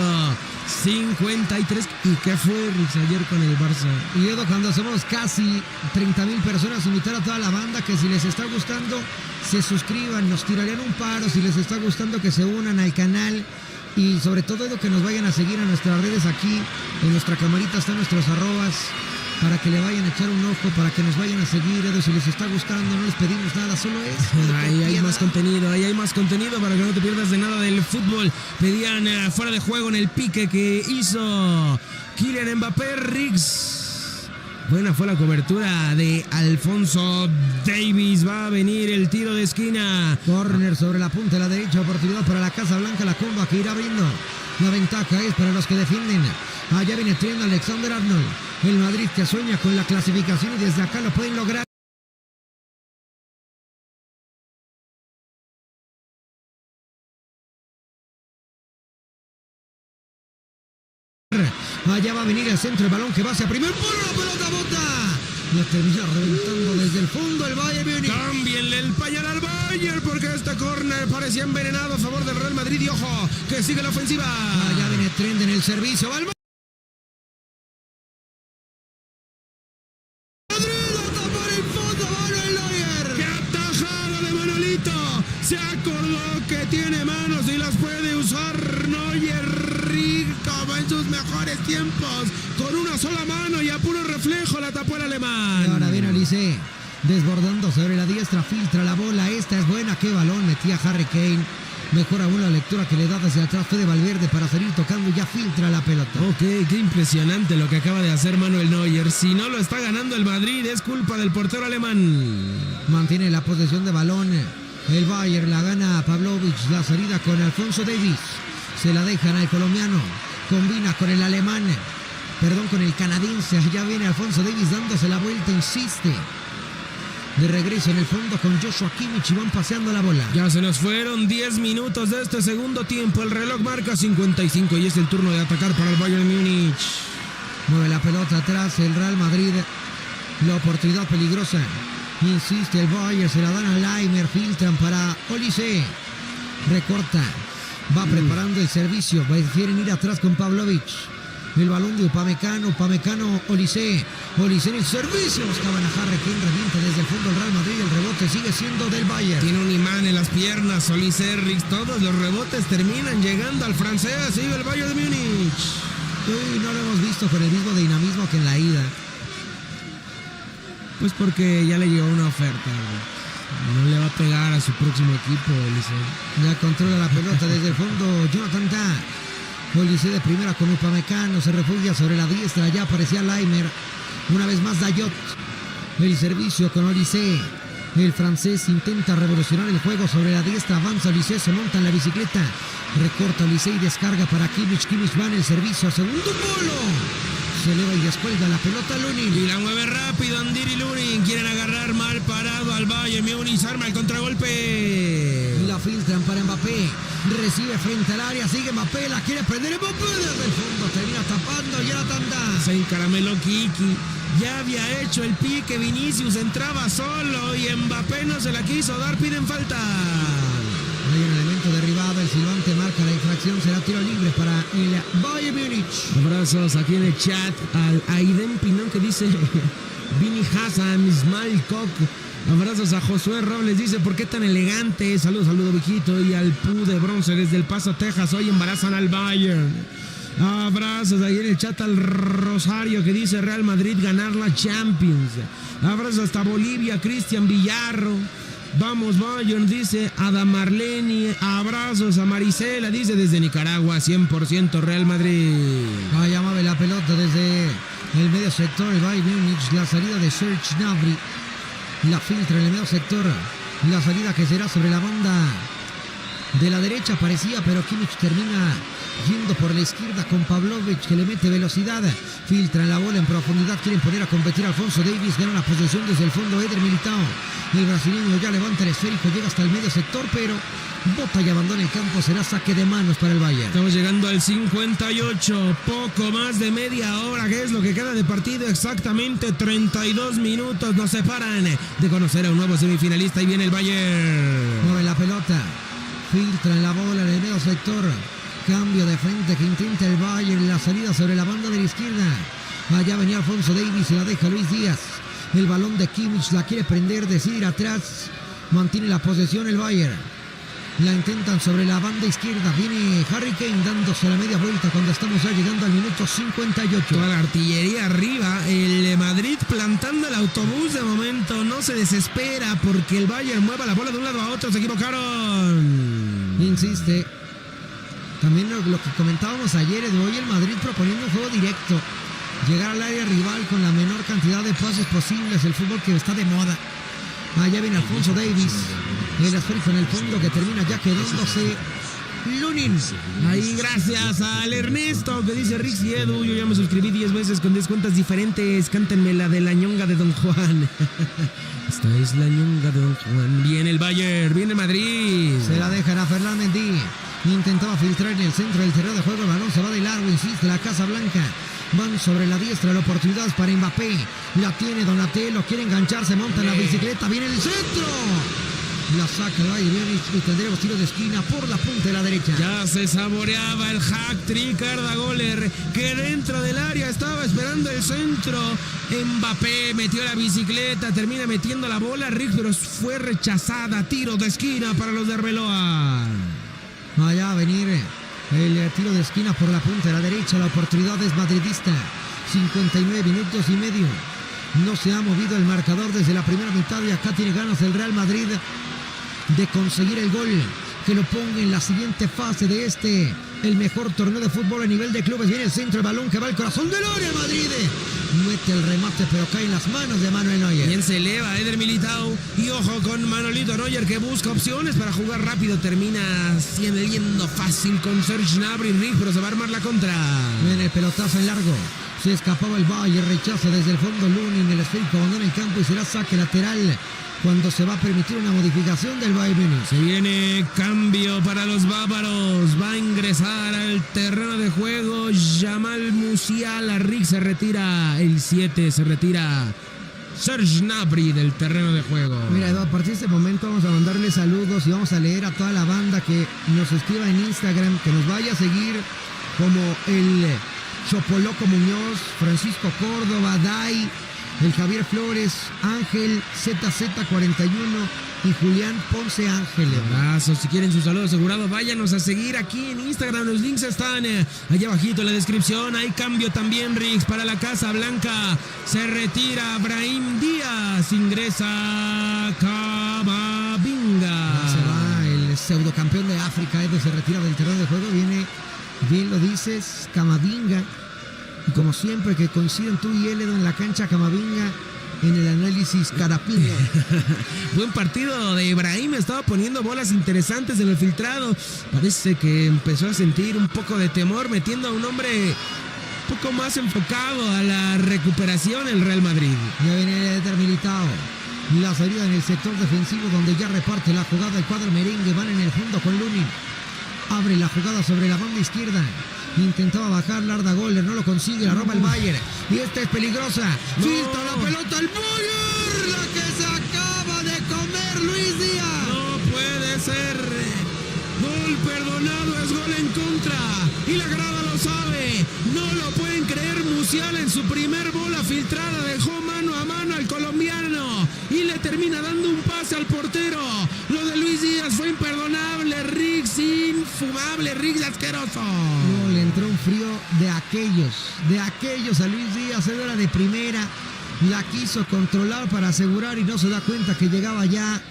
53. ¿Y qué fue, Riggs, ayer con el Barça? Y Edo, cuando somos casi 30,000 personas, invitar a toda la banda que si les está gustando, se suscriban, nos tirarían un paro. Si les está gustando, que se unan al canal. Y sobre todo, Edo, que nos vayan a seguir a nuestras redes aquí. En nuestra camarita están nuestros arrobas, para que le vayan a echar un ojo, para que nos vayan a seguir, Edo. Si les está gustando, no les pedimos nada, solo es. Ahí hay más contenido para que no te pierdas de nada del fútbol. Pedían fuera de juego en el pique que hizo Kylian Mbappé. Riggs. Buena fue la cobertura de Alphonso Davies. Va a venir el tiro de esquina. Corner sobre la punta de la derecha. Oportunidad para la Casa Blanca. La comba que irá abriendo. La ventaja es para los que defienden. Allá viene Trent Alexander-Arnold. El Madrid que sueña con la clasificación y desde acá lo pueden lograr. Allá va a venir el centro, el balón que va hacia primer palo, la pelota bota. La termina reventando desde el fondo el Bayern Múnich. Cámbienle el pañal al Bayern porque este córner parecía envenenado a favor del Real Madrid. Y ojo, que sigue la ofensiva. Allá viene Trent en el servicio. Va el se acordó que tiene manos y las puede usar Neuer, como en sus mejores tiempos, con una sola mano y a puro reflejo la tapó el alemán. Y ahora viene Olise, desbordando sobre la diestra, filtra la bola, esta es buena, qué balón metía Harry Kane. Mejor aún la lectura que le da hacia atrás fue de Valverde para salir tocando y ya filtra la pelota. Ok, qué impresionante lo que acaba de hacer Manuel Neuer. Si no lo está ganando el Madrid es culpa del portero alemán. Mantiene la posesión de balón. El Bayern la gana a Pavlovic, la salida con Alphonso Davies. Se la dejan al colombiano. Combina con el alemán. Con el canadiense. Ya viene Alphonso Davies dándose la vuelta, insiste. De regreso en el fondo con Joshua Kimmich y van paseando la bola. Ya se nos fueron 10 minutos de este segundo tiempo. El reloj marca 55 y es el turno de atacar para el Bayern Múnich. Mueve la pelota atrás el Real Madrid. La oportunidad peligrosa. Insiste el Bayern, se la dan a Laimer, filtran para Olise. Recorta. Va preparando el servicio. Prefieren ir atrás con Pavlovic. El balón de Upamecano, Olise en el servicio. Buscaban a Harry Kane, revienta desde el fondo el Real Madrid. El rebote sigue siendo del Bayern. Tiene un imán en las piernas, Olise, todos los rebotes terminan llegando al francés. Sigue el Bayern de Múnich. Uy, no lo hemos visto con el mismo dinamismo que en la ida. Pues porque ya le llegó una oferta. No le va a pegar a su próximo equipo, Olise. Ya controla la pelota desde el fondo Jonathan Tah. Olise de primera con Upamecano, se refugia sobre la diestra, ya aparecía Laimer. Una vez más Dayot. El servicio con Olise. El francés intenta revolucionar el juego sobre la diestra, avanza Olise, se monta en la bicicleta. Recorta Olise y descarga para Kimmich. Kimmich va en el servicio, segundo polo. Se eleva y descuelga la pelota Lunin. Y la mueve rápido Andiri Lunin. Quieren agarrar mal parado al Bayern Múnich, arma el contragolpe. La filtran para Mbappé. Recibe frente al área, sigue Mbappé, la quiere prender Mbappé desde el fondo, termina tapando Jonathan Tah. Se encarameló Kiki. Ya había hecho el pique, Vinicius entraba solo y Mbappé no se la quiso dar, piden falta. Hay un elemento derribado, el silbante marca la infracción, será tiro libre para el Bayern Múnich. Abrazos aquí en el chat al Aiden Pinón que dice Vini Hassan, Ismail Koch. Abrazos a Josué Robles, dice, ¿por qué tan elegante? Saludos, viejito. Y al Pu de Bronce desde El Paso, Texas, hoy embarazan al Bayern. Abrazos ahí en el chat al Rosario que dice Real Madrid ganar la Champions. Abrazos hasta Bolivia, Cristian Villarro. Vamos Bayern, dice Adam Marleni. Abrazos a Marisela, dice desde Nicaragua, 100% Real Madrid. Vaya, mueve la pelota desde el medio sector, el Bayern Múnich, la salida de Serge Gnabry. La filtra en el medio sector. La salida que será sobre la banda de la derecha parecía, pero Kimmich termina yendo por la izquierda con Pavlovic que le mete velocidad. Filtran la bola en profundidad. Quieren poner a competir a Alfonso Davies. Gana la posesión desde el fondo Eder Militao. El brasileño ya levanta el esférico. Llega hasta el medio sector, pero bota y abandona el campo. Será saque de manos para el Bayern. Estamos llegando al 58. Poco más de media hora, que es lo que queda de partido. Exactamente 32 minutos nos separan de conocer a un nuevo semifinalista. Y viene el Bayern. Mueve la pelota. Filtran la bola en el medio sector. Cambio de frente que intenta el Bayern. La salida sobre la banda de la izquierda. Allá venía Alfonso Davies y la deja Luis Díaz. El balón de Kimmich la quiere prender, decide ir atrás. Mantiene la posesión el Bayern. La intentan sobre la banda izquierda. Viene Harry Kane dándose la media vuelta cuando estamos ya llegando al minuto 58. Toda la artillería arriba. El Madrid plantando el autobús de momento. No se desespera porque el Bayern mueva la bola de un lado a otro. Se equivocaron. Insiste. También lo que comentábamos ayer, de hoy el Madrid proponiendo un juego directo. Llegar al área rival con la menor cantidad de pases posibles. El fútbol que está de moda. Allá viene Alfonso Davies. El esférico en el fondo que termina ya quedándose Lunin. Ahí gracias al Ernesto que dice Rix y Edu. Yo ya me suscribí 10 veces con 10 cuentas diferentes. Cántenme la de la ñonga de Don Juan. Esta es la ñonga de Don Juan. Viene el Bayern, viene Madrid. Se la dejan a Ferland Mendy. Intentaba filtrar en el centro del terreno de juego. El balón se va de largo, insiste la Casa Blanca. Van sobre la diestra, la oportunidad para Mbappé. La tiene Donatello, quiere engancharse, monta en la bicicleta, viene el centro. La saca el Bayern Múnich y tendremos tiro de esquina por la punta de la derecha. Ya se saboreaba el hack-trick Arda Güler, que dentro del área estaba esperando el centro. Mbappé metió la bicicleta, termina metiendo la bola, Rick, pero fue rechazada. Tiro de esquina para los de Arbeloa. Allá a venir el tiro de esquina por la punta de la derecha. La oportunidad es madridista. 59 minutos y medio. No se ha movido el marcador desde la primera mitad y acá tiene ganas el Real Madrid de conseguir el gol que lo ponga en la siguiente fase de el mejor torneo de fútbol a nivel de clubes. Viene el centro, el balón que va al corazón del área. Madrid mete el remate, pero cae en las manos de Manuel Neuer. Bien se eleva Eder Militao. Y ojo con Manolito Neuer, que busca opciones para jugar rápido. Termina yendo fácil con Serge Gnabry, pero se va a armar la contra. Viene el pelotazo en largo. Se escapaba el Bayern, rechaza desde el fondo Lunin. El esférico abandona el campo y será saque lateral cuando se va a permitir una modificación del Bayern Múnich. Se viene cambio para los bávaros. Va a ingresar al terreno de juego Jamal Musiala. Rick se retira. El 7 se retira Serge Gnabry del terreno de juego. Mira, Edu, a partir de este momento vamos a mandarle saludos y vamos a leer a toda la banda que nos escriba en Instagram, que nos vaya a seguir, como el Chopoloco Muñoz, Francisco Córdoba, Dai, el Javier Flores, Ángel, ZZ41 y Julián Ponce Ángeles. Abrazos, si quieren su saludo asegurado, váyanos a seguir aquí en Instagram. Los links están allá abajito en la descripción. Hay cambio también, Riggs, para la Casa Blanca. Se retira Brahim Díaz, ingresa Camavinga. Se va el pseudocampeón de África, Edu, se retira del terreno de juego. Viene, bien lo dices, Camavinga. Y como siempre que coinciden tú y él, Edu, en la cancha, Camavinga en el análisis carapino. Buen partido de Ibrahim, estaba poniendo bolas interesantes en el filtrado. Parece que empezó a sentir un poco de temor, metiendo a un hombre un poco más enfocado a la recuperación el Real Madrid. Ya viene Eder Militao. La salida en el sector defensivo, donde ya reparte la jugada el cuadro merengue. Van en el fondo con Lunin. Abre la jugada sobre la banda izquierda. Intentaba bajar Arda Güler, no lo consigue, la roba el Bayern. Y esta es peligrosa. Filtra la pelota al Bayern, la que se acaba de comer Luis Díaz. No puede ser. Gol perdonado, es gol en contra. Y la grada lo sabe. No lo pueden creer. Musiala en su primer bola filtrada dejó mano a mano al colombiano. Y le termina dando un pase al portero. Lo de Luis Díaz fue imperdonable. Riggs infumable. Riggs asqueroso. No, le entró un frío de aquellos a Luis Díaz. Era de primera. La quiso controlar para asegurar y no se da cuenta que llegaba ya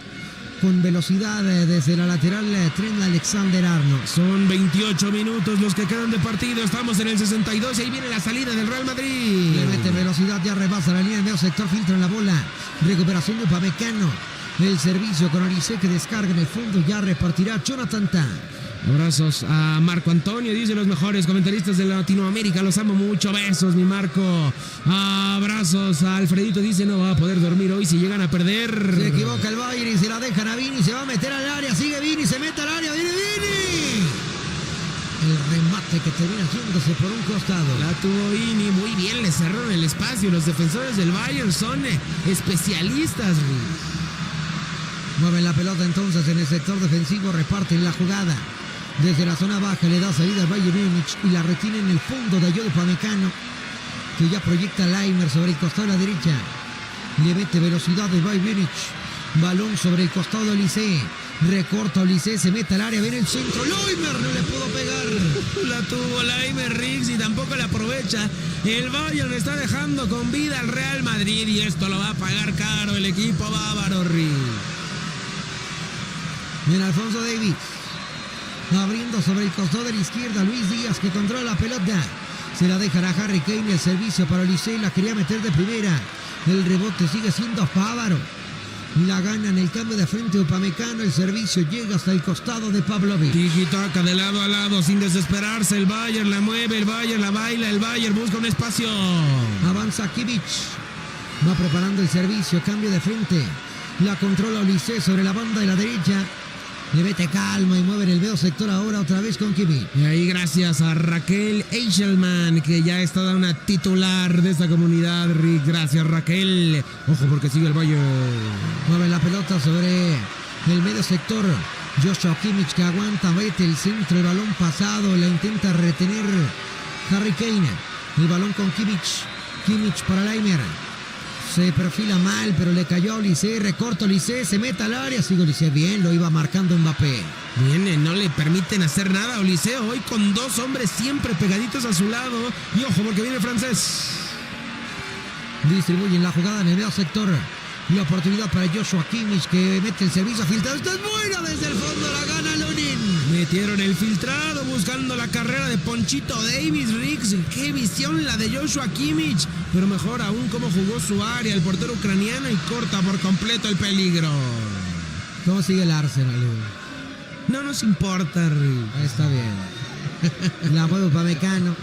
con velocidad desde la lateral Trent Alexander-Arnold. Son 28 minutos los que quedan de partido. Estamos en el 62 y ahí viene la salida del Real Madrid. Le mete velocidad, ya rebasa la línea del medio sector, filtra la bola. Recuperación de Upamecano. El servicio con Olise, que descarga en el fondo, ya repartirá Jonathan Tah. Abrazos a Marco Antonio, dice los mejores comentaristas de Latinoamérica, los amo mucho, besos mi Marco. Abrazos a Alfredito, dice no va a poder dormir hoy si llegan a perder. Se equivoca el Bayern y se la dejan a Vini, se va a meter al área, sigue Vini, se mete al área, viene Vini. El remate que termina haciéndose por un costado. La tuvo Vini, muy bien, le cerraron el espacio, los defensores del Bayern son especialistas. Mueven la pelota entonces en el sector defensivo, reparten la jugada. Desde la zona baja le da salida al Bayern Múnich y la retiene en el fondo de Ayodo Upamecano, que ya proyecta Laimer sobre el costado de la derecha. Le mete velocidad del Bayern Múnich. Balón sobre el costado de Olise. Recorta Olise, se mete al área, viene el centro. Laimer no le pudo pegar. La tuvo Laimer, Riggs, y tampoco la aprovecha. El Bayern está dejando con vida al Real Madrid y esto lo va a pagar caro el equipo bávaro, Riggs. Bien, Alfonso Davies. Abriendo sobre el costado de la izquierda, Luis Díaz, que controla la pelota. Se la dejará Harry Kane, el servicio para Olise, la quería meter de primera. El rebote sigue siendo bávaro. La gana en el cambio de frente Upamecano, el servicio llega hasta el costado de Pavlovic. Tiki-taka de lado a lado sin desesperarse, el Bayern la mueve, el Bayern la baila, el Bayern busca un espacio. Avanza Kimmich, va preparando el servicio, cambio de frente. La controla Olise sobre la banda de la derecha. Le mete calma y mueve en el medio sector ahora otra vez con Kimmich. Y ahí gracias a Raquel Eichelman, que ya es toda una titular de esta comunidad. Rick, gracias Raquel. Ojo porque sigue el Bayern. Mueve la pelota sobre el medio sector. Joshua Kimmich, que aguanta, mete el centro, el balón pasado, la intenta retener Harry Kane. El balón con Kimmich. Kimmich para Laimer. Se perfila mal, pero le cayó a Olise, recorta Olise, se mete al área, sigue Olise bien, lo iba marcando Mbappé. Viene, no le permiten hacer nada a Olise, hoy con dos hombres siempre pegaditos a su lado. Y ojo porque viene el francés. Distribuyen la jugada en el medio sector. La oportunidad para Joshua Kimmich, que mete el servicio filtrado. ¡Esta es buena desde el fondo! ¡La gana Lunin! Metieron el filtrado buscando la carrera de Ponchito Davis. Riggs, qué visión la de Joshua Kimmich. Pero mejor aún cómo jugó su área el portero ucraniano y corta por completo el peligro. ¿Cómo sigue el Arsenal? No nos importa, Riggs. Está bien. La mueve Upamecano.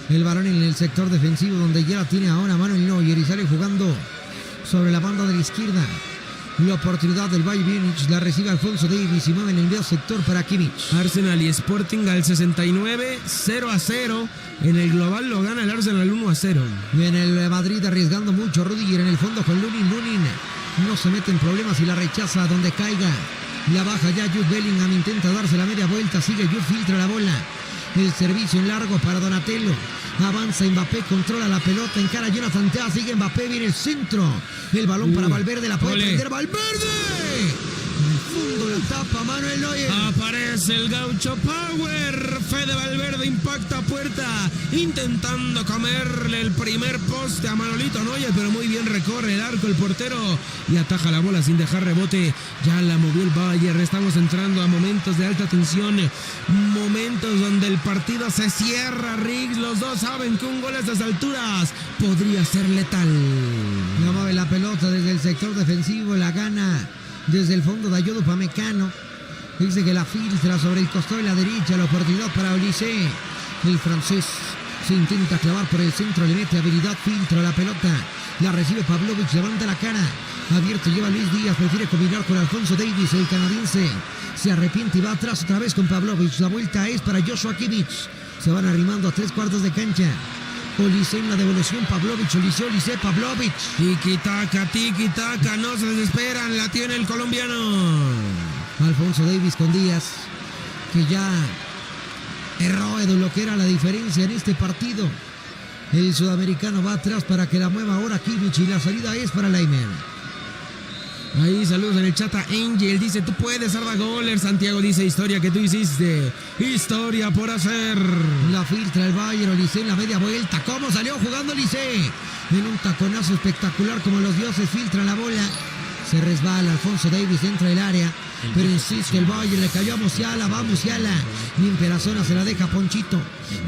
El balón en el sector defensivo donde ya la tiene ahora Manuel Neuer y sale jugando sobre la banda de la izquierda. La oportunidad del Bayern Múnich la recibe Alphonso Davies y mueve en el medio sector para Kimmich. Arsenal y Sporting al 69, 0-0. En el global lo gana el Arsenal 1-0. Y en el Madrid arriesgando mucho Rudiger en el fondo con Lunin. Lunin no se mete en problemas y la rechaza donde caiga. La baja ya Jude Bellingham, intenta darse la media vuelta, sigue Jude, filtra la bola. El servicio en largo para Donatello. Avanza Mbappé, controla la pelota, encara Jonathan Tah, sigue Mbappé, viene el centro. El balón para Valverde, la puede prender Valverde. En el fondo la tapa Manuel Neuer. Aparece el gaucho Power. Fede Valverde impacta puerta, intentando comerle el primer poste a Manolito Neuer, pero muy bien recorre el arco el portero y ataja la bola sin dejar rebote. Ya la movió el Bayern. Estamos entrando a momentos de alta tensión, momentos donde el partido se cierra, Riggs. Los dos saben que un gol a estas alturas podría ser letal. No mueve la pelota desde el sector defensivo, la gana desde el fondo de Ayodo Pamecano. Dice que la filtra sobre el costado de la derecha, la oportunidad para Olise. El francés se intenta clavar por el centro, le mete habilidad, filtra la pelota. La recibe Pavlovic, levanta la cara. Abierto lleva Luis Díaz, prefiere combinar con Alphonso Davies, el canadiense. Se arrepiente y va atrás otra vez con Pavlovic. La vuelta es para Joshua Kimmich. Se van arrimando a 3/4 de cancha. Olise en la devolución, Pavlovic, Olise, Pavlovic. Tiki-taka, no se desesperan, la tiene el colombiano. Alphonso Davies con Díaz, que ya erró en lo que era la diferencia en este partido. El sudamericano va atrás para que la mueva ahora Kimmich y la salida es para Leimer. Ahí saludos en el chat a Angel, dice tú puedes, Arda Goller. Santiago dice historia que tú hiciste, historia por hacer. La filtra el Bayern, Olise en la media vuelta. ¿Cómo salió jugando Olise? En un taconazo espectacular como los dioses, filtra la bola. Se resbala, Alphonso Davies entra el área, pero insiste el Bayern, le cayó a Musiala, va Musiala. Limpia la zona, se la deja Ponchito.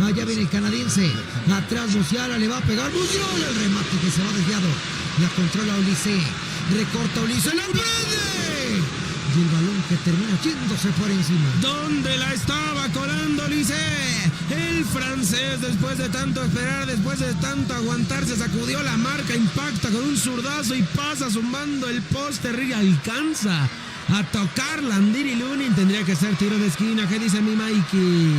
Allá viene el canadiense, atrás Musiala, le va a pegar Musiala, el remate que se va desviado. La controla Olise. Recorta Olise, la prende. Y el balón que termina yéndose por encima. ¿Dónde la estaba colando Olise? El francés, después de tanto esperar, después de tanto aguantar, se sacudió la marca, impacta con un zurdazo y pasa zumbando el poste. Riga alcanza a tocar Landiri Lunin. Tendría que ser tiro de esquina. ¿Qué dice mi Mikey?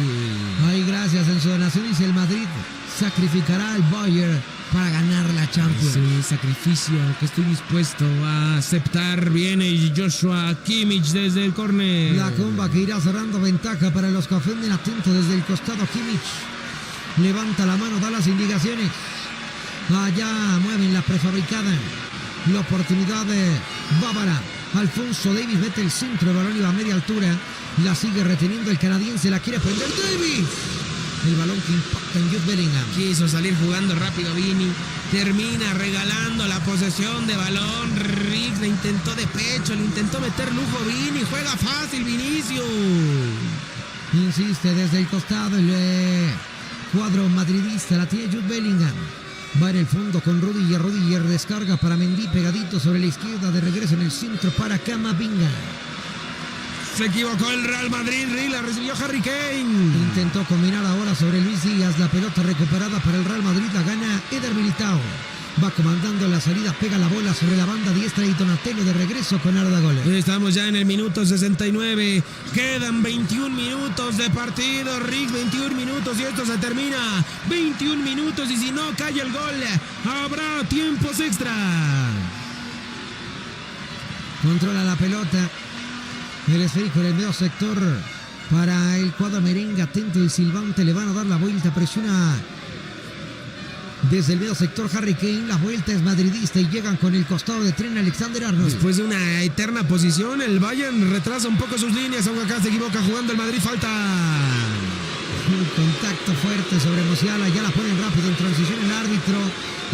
Ay, gracias. En su donación dice el Madrid sacrificará al Bayern para ganar la Champions. Sí, sacrificio que estoy dispuesto a aceptar. Viene Joshua Kimmich desde el córner. La comba que irá cerrando ventaja para los que ofenden atento desde el costado. Kimmich levanta la mano, da las indicaciones. Allá mueven la prefabricada. La oportunidad de Bávara. Alphonso Davies mete el centro, el balón iba a media altura. La sigue reteniendo el canadiense, la quiere prender Davies. El balón que impacta en Jude Bellingham. Quiso salir jugando rápido Vini. Termina regalando la posesión de balón. Riggs le intentó de pecho, le intentó meter lujo Vini. Juega fácil Vinicius. Insiste desde el costado el cuadro madridista. La tiene Jude Bellingham. Va en el fondo con Rudiger. Rudiger descarga para Mendy, pegadito sobre la izquierda. De regreso en el centro para Camavinga. Se equivocó el Real Madrid, la recibió Harry Kane. Intentó combinar ahora sobre Luis Díaz, la pelota recuperada para el Real Madrid, la gana Eder Militao. Va comandando la salida, pega la bola sobre la banda diestra y Donatello de regreso con Arda Güler. Estamos ya en el minuto 69, quedan 21 minutos de partido, Rick, 21 minutos y esto se termina, 21 minutos y si no cae el gol, habrá tiempos extra. Controla la pelota. El esférico en el medio sector para el cuadro merengue, atento y silbante, le van a dar la vuelta, presiona desde el medio sector Harry Kane, la vuelta es madridista y llegan con el costado de Trent Alexander-Arnold. Después de una eterna posición, el Bayern retrasa un poco sus líneas, aunque acá se equivoca jugando el Madrid, falta. Un contacto fuerte sobre Musiala, ya la ponen rápido en transición el árbitro,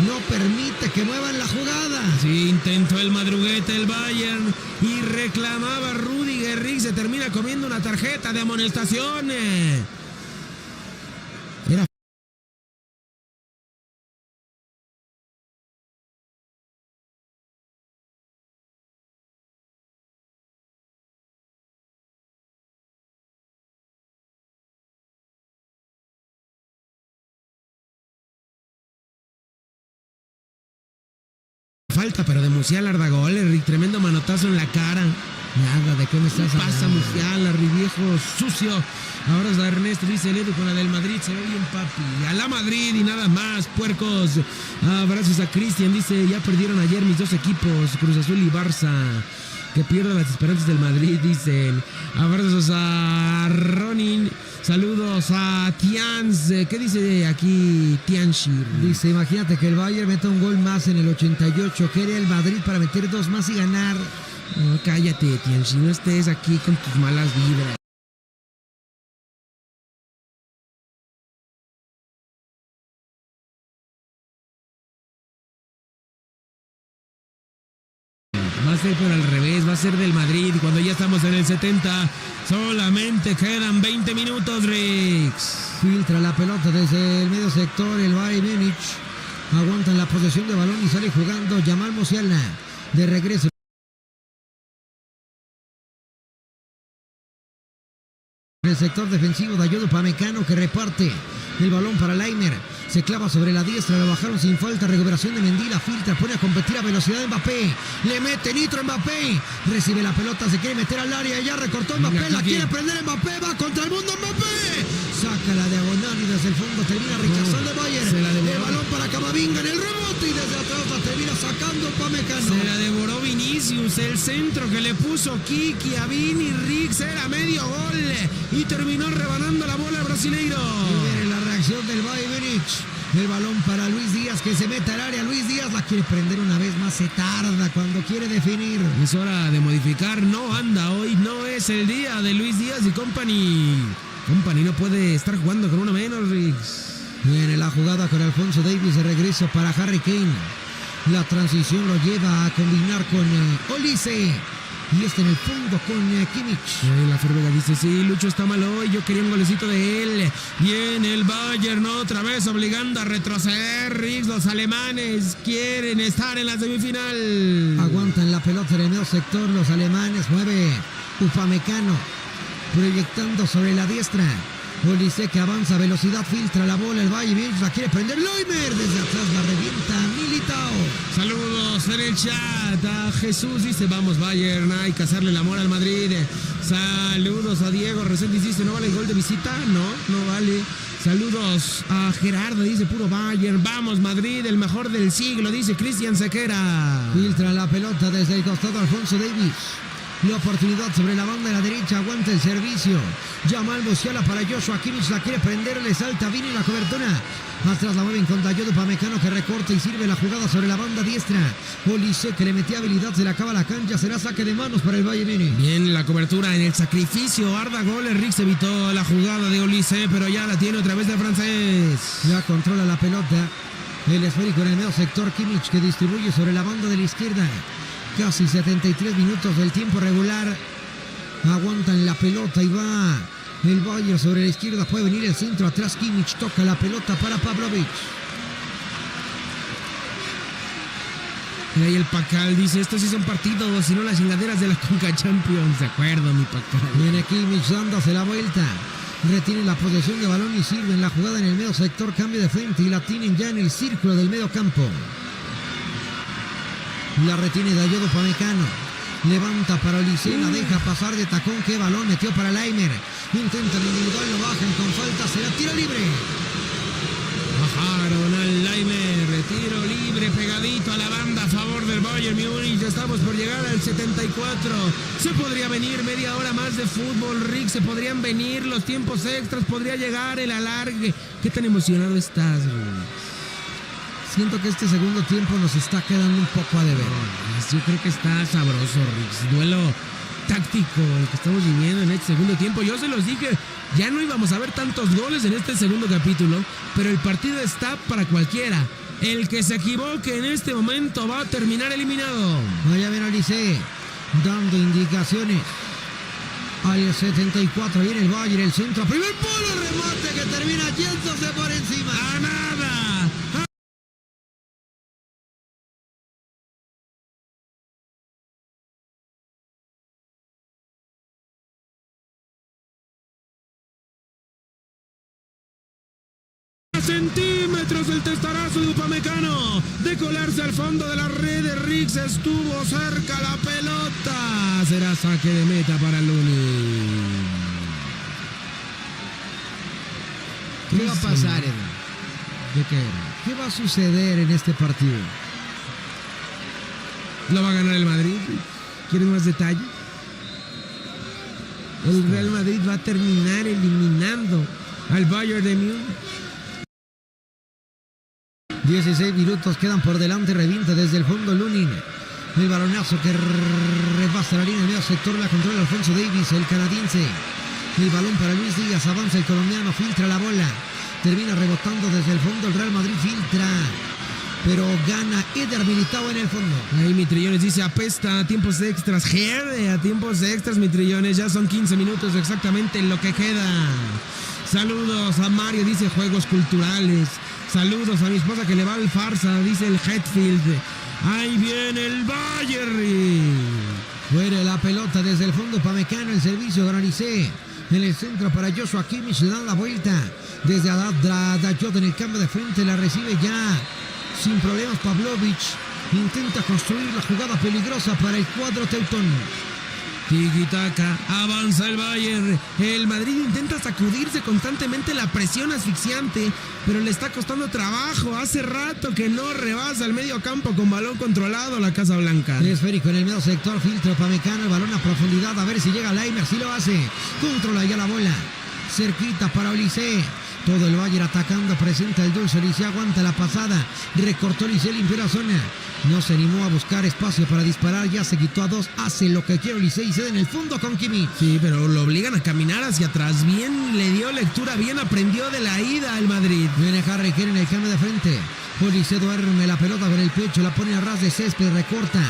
no permite que muevan la jugada. Sí, intentó el madruguete el Bayern y reclamaba Rudiger. Rick se termina comiendo una tarjeta de amonestación. Era falta, pero de Musiala, Arda gol, Rick, tremendo manotazo en la cara. Nada, ¿de qué me estás Pasa hablando? Musiala, Rick, viejo sucio. Ahora es la Ernesto, dice el Edu con la del Madrid, se ve bien papi. A la Madrid y nada más, puercos. Abrazos a Cristian, dice, ya perdieron ayer mis dos equipos, Cruz Azul y Barça. Que pierdan las esperanzas del Madrid, dicen. Abrazos a Ronin. Saludos a Tians. ¿Qué dice aquí Tianshir? Dice, imagínate que el Bayern meta un gol más en el 88. Quiere el Madrid para meter dos más y ganar. No, cállate, Tianshir. No estés aquí con tus malas vibras. Va a ser por al revés, va a ser del Madrid. Cuando ya estamos en el 70, solamente quedan 20 minutos, Rix. Filtra la pelota desde el medio sector el Bayern Múnich. Aguantan la posesión de balón y sale jugando Jamal Musiala. De regreso. En el sector defensivo, Dayot Upamecano que reparte el balón para Laimer. Se clava sobre la diestra, lo bajaron sin falta. Recuperación de Mendy, la filtra, pone a competir a velocidad de Mbappé. Le mete nitro Mbappé. Recibe la pelota, se quiere meter al área. Ya recortó Mbappé, la quiere prender Mbappé. Va contra el mundo Mbappé. Saca la diagonal y desde el fondo termina rechazando el Bayern. El balón para Camavinga en el rebote y desde atrás la termina sacando Upamecano. Se la devoró Vinicius, el centro que le puso Kiki a Vini Rix era medio gol y terminó rebanando la bola el brasileiro. Y viene la reacción del Bayern Múnich. El balón para Luis Díaz que se mete al área. Luis Díaz la quiere prender una vez más, se tarda cuando quiere definir. Es hora de modificar, no anda hoy, no es el día de Luis Díaz y company. Company no puede estar jugando con uno menos, Rix. Viene la jugada con Alfonso Davies de regreso para Harry Kane. La transición lo lleva a combinar con Olise. Y en el fondo con Kimmich. La Fervega dice, sí, Lucho está mal hoy, yo quería un golecito de él. Viene el Bayern otra vez obligando a retroceder, Rix. Los alemanes quieren estar en la semifinal. Aguantan la pelota en el medio sector los alemanes. Mueve Upamecano, proyectando sobre la diestra. Olise que avanza a velocidad, filtra la bola, el Bayern la quiere prender. Laimer desde atrás la revienta Militao. Saludos en el chat a Jesús, dice vamos Bayern, hay que hacerle el amor al Madrid. Saludos a Diego Reséndiz, dice no vale el gol de visita, no vale. Saludos a Gerardo, dice puro Bayern, vamos Madrid, el mejor del siglo, dice Cristian Sequera. Filtra la pelota desde el costado Alfonso Davies. La oportunidad sobre la banda de la derecha, aguanta el servicio. Jamal Musiala para Joshua Kimmich, la quiere prender, le salta Vini la cobertura. Atrás la mueven con Dayot Upamecano que recorta y sirve la jugada sobre la banda diestra. Olise que le metía habilidad, se le acaba la cancha, será saque de manos para el Bayern Múnich. Bien la cobertura en el sacrificio, Arda gol, Rix evitó la jugada de Olise, pero ya la tiene otra vez de francés. Ya controla la pelota, el esférico en el medio sector, Kimmich que distribuye sobre la banda de la izquierda. Casi 73 minutos del tiempo regular. Aguantan la pelota y va el Bayern sobre la izquierda. Puede venir el centro atrás. Kimmich toca la pelota para Pavlovic. Y ahí el Pacal dice, estos sí son partidos, sino las chingaderas de la Conca Champions. De acuerdo, mi Pacal. Viene Kimmich dándose la vuelta. Retiene la posesión de balón y sirven la jugada en el medio sector. Cambio de frente y la tienen ya en el círculo del medio campo. La retiene Dayot Upamecano. Levanta para Olise, la deja pasar de tacón. Qué balón metió para Laimer. Intenta el individual, lo bajan con falta. Será tiro libre. Bajaron al Laimer. Tiro libre pegadito a la banda a favor del Bayern Múnich. Ya estamos por llegar al 74. Se podría venir media hora más de fútbol, Rick. Se podrían venir los tiempos extras. Podría llegar el alargue. ¿Qué tan emocionado estás, Rick? Siento que este segundo tiempo nos está quedando un poco a deber. Yo creo que está sabroso, Rix. Duelo táctico el que estamos viviendo en este segundo tiempo. Yo se los dije, ya no íbamos a ver tantos goles en este segundo capítulo, pero el partido está para cualquiera. El que se equivoque en este momento va a terminar eliminado. Vaya bien Olise, dando indicaciones. Al 74 viene el Bayern, el centro. Primer polo, remate que termina yéndose por encima. ¡A nada! Centímetros metros el testarazo de Upamecano de colarse al fondo de la red. Riggs estuvo cerca la pelota. Será saque de meta para Lunin. ¿Qué va a pasar, Edu? ¿De qué? ¿Qué va a suceder en este partido? ¿Lo va a ganar el Madrid? ¿Quieren más detalles? El Real Madrid va a terminar eliminando al Bayern de Múnich. 16 minutos quedan por delante, revienta desde el fondo Lunin. El balonazo que rebasa la línea del medio sector, la controla Alfonso Davies, el canadiense. El balón para Luis Díaz, avanza el colombiano, filtra la bola. Termina rebotando desde el fondo, el Real Madrid filtra. Pero gana Eder Militao en el fondo. Ahí mi Trillones dice apesta a tiempos extras. Jede a tiempos extras, mi Trillones. Ya son 15 minutos exactamente lo que queda. Saludos a Mario, dice juegos culturales. Saludos a mi esposa que le va al farsa, dice el Hetfield. Ahí viene el Bayern. Fuera la pelota desde el fondo, Upamecano, el servicio de Granizé. En el centro para Joshua Kimmich, se da la vuelta. Desde Dayot en el cambio de frente, la recibe ya sin problemas Pavlovic. Intenta construir la jugada peligrosa para el cuadro teutón. Tiki-taka, avanza el Bayern. El Madrid intenta sacudirse constantemente la presión asfixiante, pero le está costando trabajo. Hace rato que no rebasa el medio campo con balón controlado la Casa Blanca. El esférico en el medio sector, filtra Upamecano, el balón a profundidad, a ver si llega Laimer, si lo hace. Controla ya la bola. Cerquita para Olise. Todo el Bayern atacando, presenta el dulce. Olise aguanta la pasada. Recortó Olise, limpió la zona. No se animó a buscar espacio para disparar, ya se quitó a dos, hace lo que quiere Olise y cede en el fondo con Kimmich. Sí, pero lo obligan a caminar hacia atrás. Bien le dio lectura, bien aprendió de la ida al Madrid. Viene Harry Kane en el cambio de frente. Olise duerme la pelota con el pecho, la pone a ras de césped, recorta,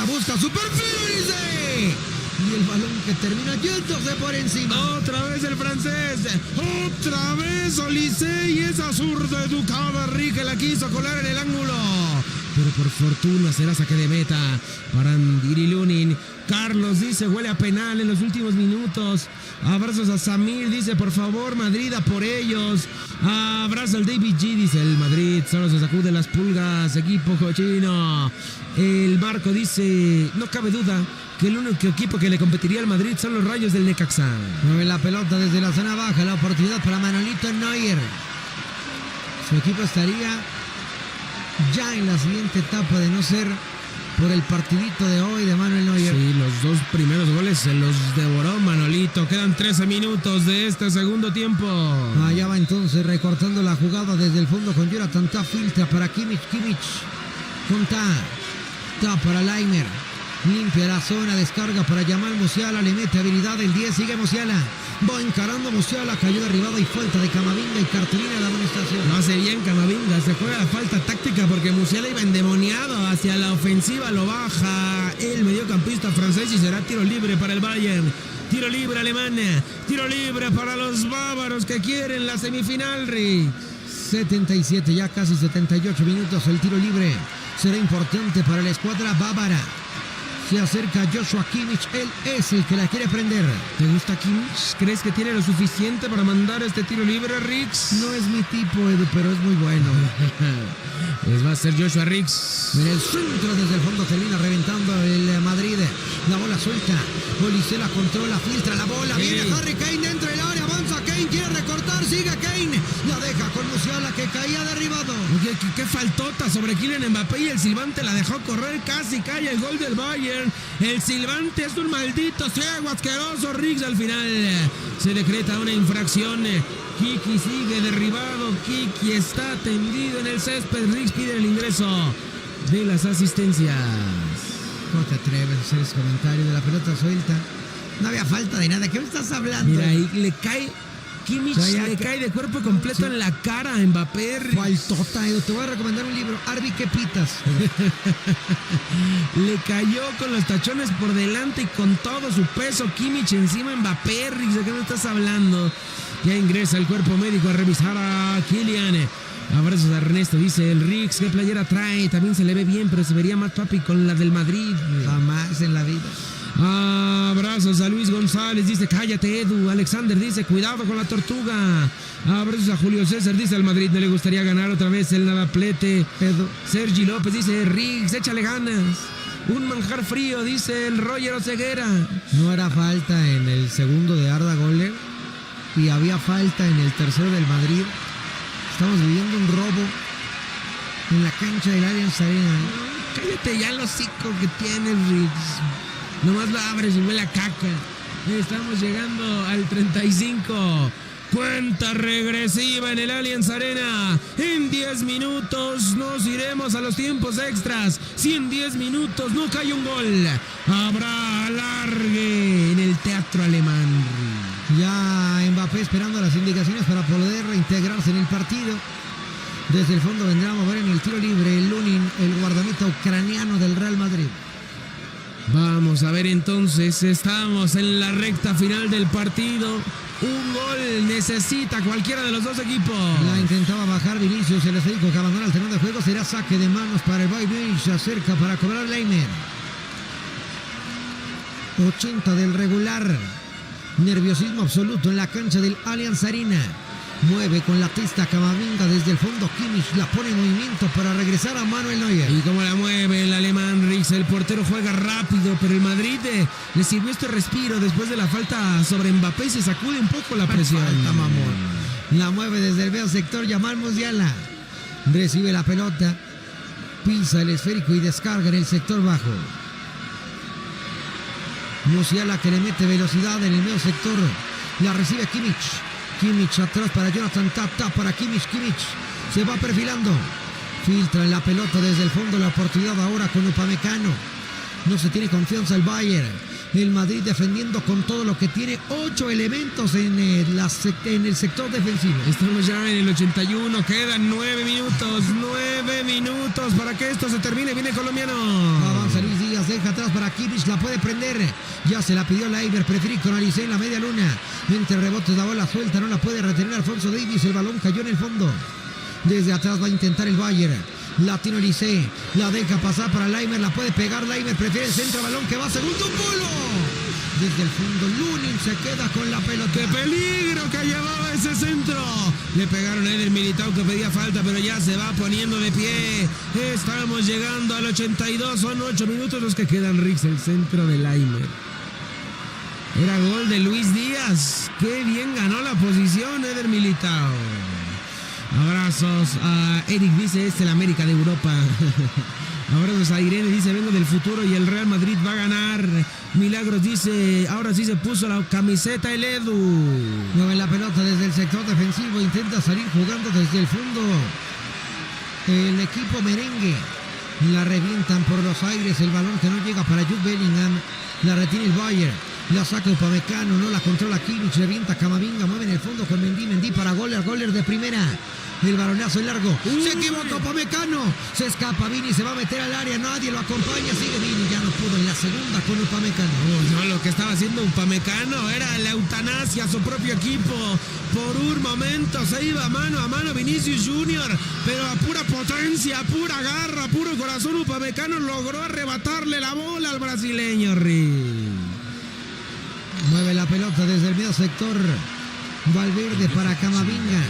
busca su perfil Olise. Y el balón que termina yéndose por encima. Otra vez el francés. Otra vez Olise. Y esa zurda educada Rique la quiso colar en el ángulo. Pero por fortuna será saque de meta para Andiri Lunin. Carlos dice huele a penal en los últimos minutos. Abrazos a Samir, dice por favor Madrid a por ellos. Abrazo al David G, dice el Madrid solo se sacude las pulgas, equipo cochino. El Marco dice no cabe duda que el único equipo que le competiría al Madrid son los Rayos del Necaxa. Mueve la pelota desde la zona baja, la oportunidad para Manolito Neuer. Su equipo estaría ya en la siguiente etapa de no ser por el partidito de hoy de Manuel Neuer. Sí, los dos primeros goles se los devoró Manolito. Quedan 13 minutos de este segundo tiempo. Allá va entonces recortando la jugada desde el fondo con Jonathan Tah, filtra para Kimmich con Tah para Laimer. Limpia la zona, descarga para Yamal Musiala, le mete habilidad el 10, sigue Musiala. Va encarando Musiala, cayó derribado y falta de Camavinga y cartulina de la amonestación. Lo hace bien Camavinga, se juega la falta táctica porque Musiala iba endemoniado hacia la ofensiva, lo baja el mediocampista francés y será tiro libre para el Bayern. Tiro libre Alemania, tiro libre para los bávaros que quieren la semifinal, Rick. 77, ya casi 78 minutos, el tiro libre será importante para la escuadra bávara. Se acerca Joshua Kimmich, él es el que la quiere prender. ¿Te gusta Kimmich? ¿Crees que tiene lo suficiente para mandar este tiro libre, Riggs? No es mi tipo, Edu, pero es muy bueno. Pues va a ser Joshua Riggs. En el centro, desde el fondo, termina reventando el Madrid. La bola suelta. Olise la controla, filtra la bola. Sí. Viene Harry Kane dentro del área. Avanza Kane, quiere recortar. Sigue Kane. La deja con Musiala que caía derribado. ¿Qué faltota sobre Kylian Mbappé y el silbante la dejó correr. Casi cae el gol del Bayern. El silbante es un maldito ciego asqueroso. Riggs al final se decreta una infracción. Kiki sigue derribado. Kiki está tendido en el césped. Riggs pide el ingreso de las asistencias. ¿Cómo te atreves a hacer ese comentario de la pelota suelta? No había falta de nada. ¿Qué me estás hablando? Mira, ahí le cae. Kimmich le cae de cuerpo completo en la cara a Mbappé. Faltota, Edu. Te voy a recomendar un libro. Arby, ¿qué pitas? Le cayó con los tachones por delante y con todo su peso Kimmich encima Mbappé. Riggs, ¿de qué me estás hablando? Ya ingresa el cuerpo médico a revisar a Kylian. Abrazos a Ernesto, dice el Riggs. ¿Qué playera trae? También se le ve bien, pero se vería más papi con la del Madrid. Jamás en la vida. Abrazos a Luis González, dice cállate Edu. Alexander dice cuidado con la tortuga. Abrazos a Julio César, dice al Madrid no le gustaría ganar otra vez el nadaplete. Edu. Sergi López dice Riggs, échale ganas. Un manjar frío, dice el Roger Oseguera. No era falta en el segundo de Arda Güler y había falta en el tercero del Madrid. Estamos viviendo un robo en la cancha del Allianz Arena. Cállate ya el hocico que tienes, Riggs. Nomás lo abres y huele a caca. Estamos llegando al 35. Cuenta regresiva en el Allianz Arena. En 10 minutos nos iremos a los tiempos extras. Si en 10 minutos no cae un gol, habrá alargue en el teatro alemán. Ya Mbappé esperando las indicaciones para poder reintegrarse en el partido. Desde el fondo vendrá a mover en el tiro libre el Lunin, el guardameta ucraniano del Real Madrid. Vamos a ver entonces, estamos en la recta final del partido. Un gol necesita cualquiera de los dos equipos. La intentaba bajar Vinicius, el esférico que abandona el terreno de juego. Será saque de manos para el Bayern Múnich. Se acerca para cobrar Leimer. 80 del regular. Nerviosismo absoluto en la cancha del Allianz Arena. Mueve con la testa Camavinga desde el fondo. Kimmich la pone en movimiento para regresar a Manuel Neuer. Y como la mueve el alemán Riggs, el portero juega rápido, pero el Madrid le sirvió este respiro después de la falta sobre Mbappé y se sacude un poco la presión. Falta, mamón. La mueve desde el medio sector Yamal Musiala. Recibe la pelota, pisa el esférico y descarga en el sector bajo. Musiala que le mete velocidad en el medio sector. La recibe Kimmich. Kimmich atrás para Jonathan Tata, para Kimmich se va perfilando, filtra la pelota desde el fondo, la oportunidad ahora con Upamecano. No se tiene confianza el Bayern, el Madrid defendiendo con todo lo que tiene, 8 elementos en el sector defensivo. Estamos ya en el 81, quedan 9 minutos para que esto se termine. Viene el colombiano. Avanza Luis Díaz, deja atrás para Kimmich, la puede prender, ya se la pidió Leiber, preferí con Alicé en la media luna. Entre rebotes la bola suelta, no la puede retener Alfonso Davies, el balón cayó en el fondo. Desde atrás va a intentar el Bayern. Latino Alicé, la deja pasar para Leimer, la puede pegar Leimer, prefiere el centro, balón que va segundo polo. Desde el fondo Lunin se queda con la pelota. ¡Qué peligro que llevaba ese centro! Le pegaron a Eder Militao que pedía falta, pero ya se va poniendo de pie. Estamos llegando al 82, son 8 minutos los que quedan. Riggs, el centro de Leimer. Era gol de Luis Díaz. Qué bien ganó la posición Eder Militao. Abrazos a Eric, dice es el América de Europa. Abrazos a Irene, dice vengo del futuro y el Real Madrid va a ganar. Milagros dice ahora sí se puso la camiseta el Edu. Mueve la pelota desde el sector defensivo, intenta salir jugando desde el fondo el equipo merengue. La revientan por los aires, el balón que no llega para Jude Bellingham. La retiene el Bayern. La saca Upamecano, no la controla Kimmich, revienta Camavinga, mueve en el fondo con Mendy para Goller de primera. El balonazo es largo, se equivoca Upamecano, se escapa Vini, se va a meter al área, nadie lo acompaña, sigue Vini, ya no pudo en la segunda con Upamecano. No, lo que estaba haciendo Upamecano era la eutanasia a su propio equipo. Por un momento se iba mano a mano Vinicius Junior, pero a pura potencia, a pura garra, a puro corazón Upamecano logró arrebatarle la bola al brasileño Rick. Mueve la pelota desde el medio sector. Valverde para Camavinga.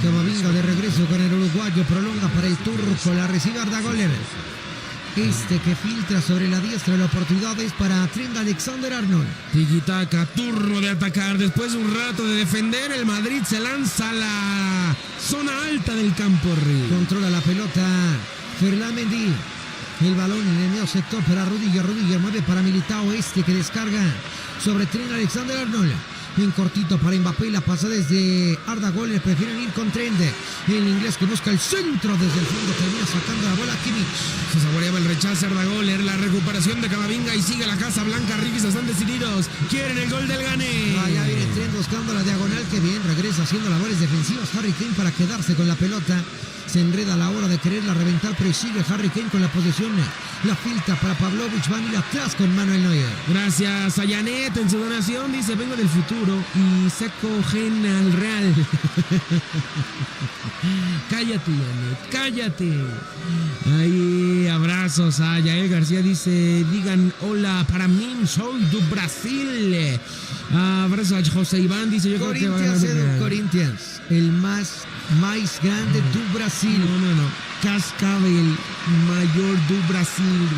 Camavinga de regreso con el uruguayo. Prolonga para el turco. La recibe Arda Güler. Este que filtra sobre la diestra. La oportunidad es para Trent Alexander-Arnold. Tiki-taka, turno de atacar. Después de un rato de defender, el Madrid se lanza a la zona alta del campo. Controla la pelota Ferland Mendy. El balón en el medio sector para Rudiger. Rudiger mueve para Militao. Este que descarga sobre Trent Alexander-Arnold. En cortito para Mbappé. La pasa desde Arda Güler. Prefieren ir con Trent. El inglés que busca el centro desde el fondo. Termina sacando la bola a Kimmich. Se saboreaba el rechazo Arda Güler. La recuperación de Camavinga y sigue la Casa Blanca. Riggs están decididos. Quieren el gol del Gane. Ya viene Trent buscando la diagonal. Que bien regresa haciendo labores defensivas Harry Kane para quedarse con la pelota. Se enreda a la hora de quererla reventar, pero sigue Harry Kane con la posesión. La filtra para Pavlovic, van a ir atrás con Manuel Neuer. Gracias a Janet en su donación, dice, vengo del futuro y saco gen al Real. Cállate, Janet, cállate. Ahí, abrazos a Yael García, dice, digan hola para mí, soy do Brasil. Abrazos a José Iván, dice, yo creo que va a ganar Real. Corinthians, el más grande do Brasil. No. Cascabel, mayor do Brasil.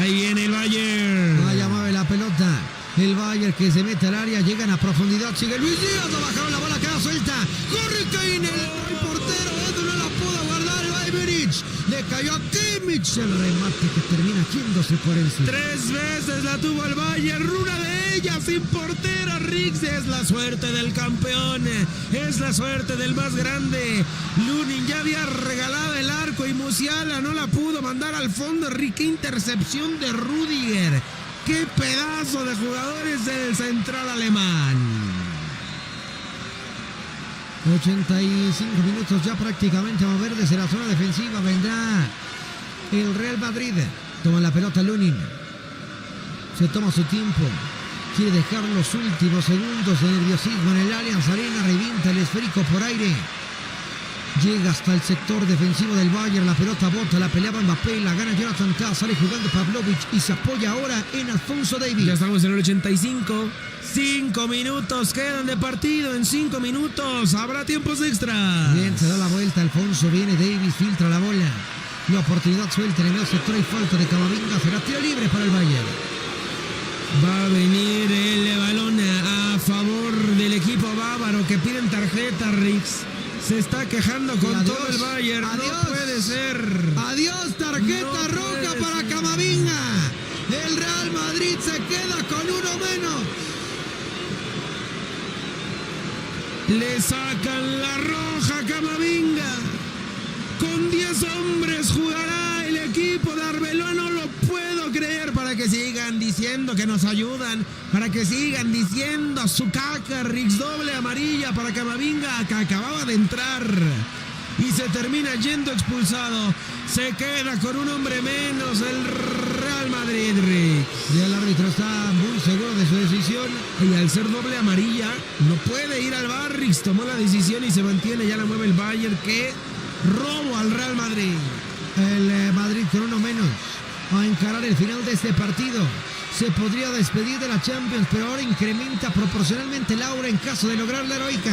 Ahí viene el Bayern. Vaya, mueve la pelota. El Bayern que se mete al área, llegan a profundidad. Sigue Luis Díaz, ha bajado la bola, queda suelta. Corre Kane, el portero Edu no la pudo guardar. El Bayern Múnich le cayó a Kimmich. El remate que termina yéndose por encima. 3 veces la tuvo el Bayern, una de ellas sin portero. Riggs, es la suerte del campeón, es la suerte del más grande. Lunin ya había regalado el arco y Musiala no la pudo mandar al fondo. Rica intercepción de Rudiger. ¡Qué pedazo de jugadores del central alemán! 85 minutos ya prácticamente a mover desde la zona defensiva. Vendrá el Real Madrid. Toma la pelota Lunin. Se toma su tiempo. Quiere dejar los últimos segundos de nerviosismo en el Allianz Arena. Revienta el esférico por aire. Llega hasta el sector defensivo del Bayern. La pelota bota, la peleaba Mbappé. La gana Jonathan Tah. Sale jugando Pavlovic y se apoya ahora en Alphonso Davies. Ya estamos en el 85. 5 minutos quedan de partido. En 5 minutos habrá tiempos extra. Bien, se da la vuelta Alfonso. Viene Davies, filtra la bola. La oportunidad suelta en el medio sector. Hay falta de Camavinga. Será tiro libre para el Bayern. Va a venir el balón a favor del equipo bávaro que piden tarjeta. Riggs se está quejando con adiós, todo el Bayern. adiós. No puede ser. Adiós, tarjeta roja para Camavinga. El Real Madrid se queda con uno menos. Le sacan la roja a Camavinga. Con 10 hombres jugará el equipo de Arbeloa. No lo puedo creer. Para que sigan diciendo que nos ayudan. Para que sigan diciendo su caca. Riggs, doble amarilla para Camavinga, que acababa de entrar. Y se termina yendo expulsado. Se queda con un hombre menos el Real Madrid, Riggs. Y el árbitro está muy seguro de su decisión. Y al ser doble amarilla, no puede ir al VAR. Riggs tomó la decisión y se mantiene. Ya la mueve el Bayern. Que robo al Real Madrid. El Madrid con uno menos a encarar el final de este partido. Se podría despedir de la Champions, pero ahora incrementa proporcionalmente el aura en caso de lograr la heroica.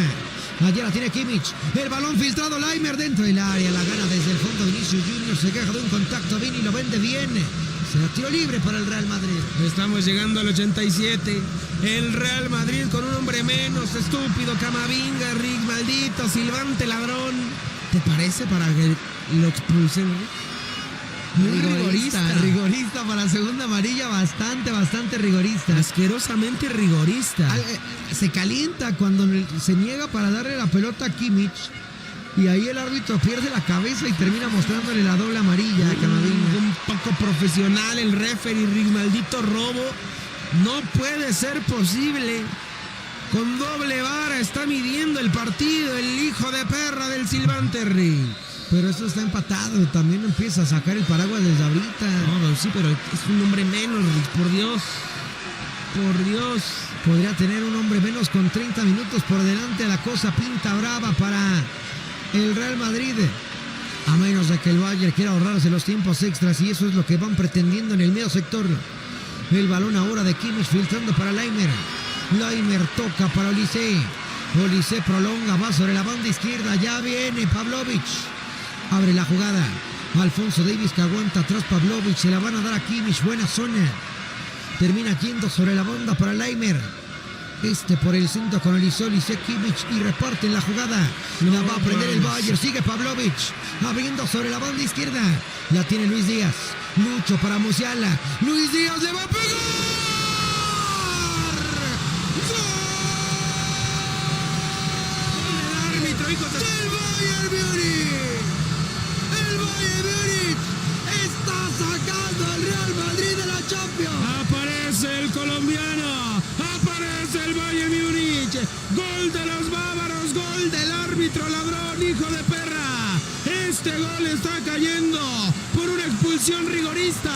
Allá la tiene Kimmich. El balón filtrado, Laimer dentro del área. La gana desde el fondo Vinicius Junior. Se queja de un contacto. Vini lo vende bien. Será tiro libre para el Real Madrid. Estamos llegando al 87. El Real Madrid con un hombre menos. Estúpido Camavinga, Riggs, maldito, silbante, ladrón. ¿Te parece para que lo expulsen? Muy rigorista para segunda amarilla, bastante rigorista. Asquerosamente rigorista. Se calienta cuando se niega para darle la pelota a Kimmich. Y ahí el árbitro pierde la cabeza y termina mostrándole la doble amarilla a Camavinga. Un poco profesional el referee, Riggs, maldito robo. No puede ser posible. Con doble vara está midiendo el partido el hijo de perra del silbante, Riggs. Pero eso está empatado. También empieza a sacar el paraguas desde ahorita. No, sí, pero es un hombre menos, Riggs. Por Dios. Por Dios. Podría tener un hombre menos con 30 minutos por delante. La cosa pinta brava para el Real Madrid. A menos de que el Bayern quiera ahorrarse los tiempos extras. Y eso es lo que van pretendiendo en el medio sector. El balón ahora de Kimmich filtrando para Laimer. Laimer toca para Olise. Olise prolonga, va sobre la banda izquierda. Ya viene Pavlovic. Abre la jugada. Alphonso Davies que aguanta atrás Pavlovic. Se la van a dar a Kimmich. Buena zona. Termina yendo sobre la banda para Laimer. Por el centro con Olise, Kimmich y reparten la jugada. La va a prender el Bayern. Sigue Pavlovic. Abriendo sobre la banda izquierda. La tiene Luis Díaz. Lucho para Musiala. Luis Díaz le va a pegar. ¡Gol! ¡Del Bayern Múnich! El Bayern Múnich está sacando al Real Madrid de la Champions. Aparece el colombiano. Aparece el Bayern Múnich. Gol de los bávaros. Gol del árbitro ladrón, hijo de perra. Este gol está cayendo por una expulsión rigorista,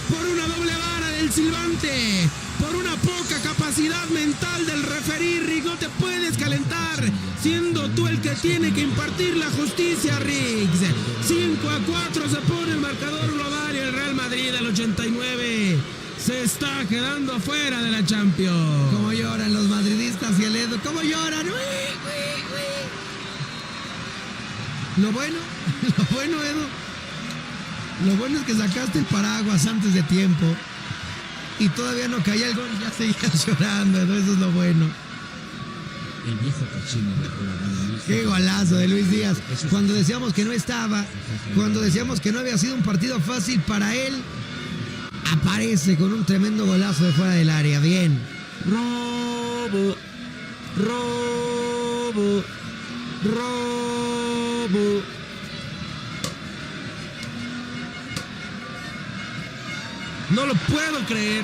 por una doble vara del silbante, por una poca capacidad mental del referí. Rick, no te puedes calentar siendo tú el que tiene que impartir la justicia, Riggs. 5-4 se pone el marcador global y el Real Madrid al 89 se está quedando fuera de la Champions. Cómo lloran los madridistas y el Edu, cómo lloran. Lo bueno, Edu, lo bueno es que sacaste el paraguas antes de tiempo y todavía no caía el gol, ya seguías llorando, ¿no? Eso es lo bueno. El viejo cochino de Juan. Qué golazo de Luis Díaz. Cuando decíamos que no estaba, cuando decíamos que no había sido un partido fácil para él, aparece con un tremendo golazo de fuera del área. Bien. Robo. No lo puedo creer.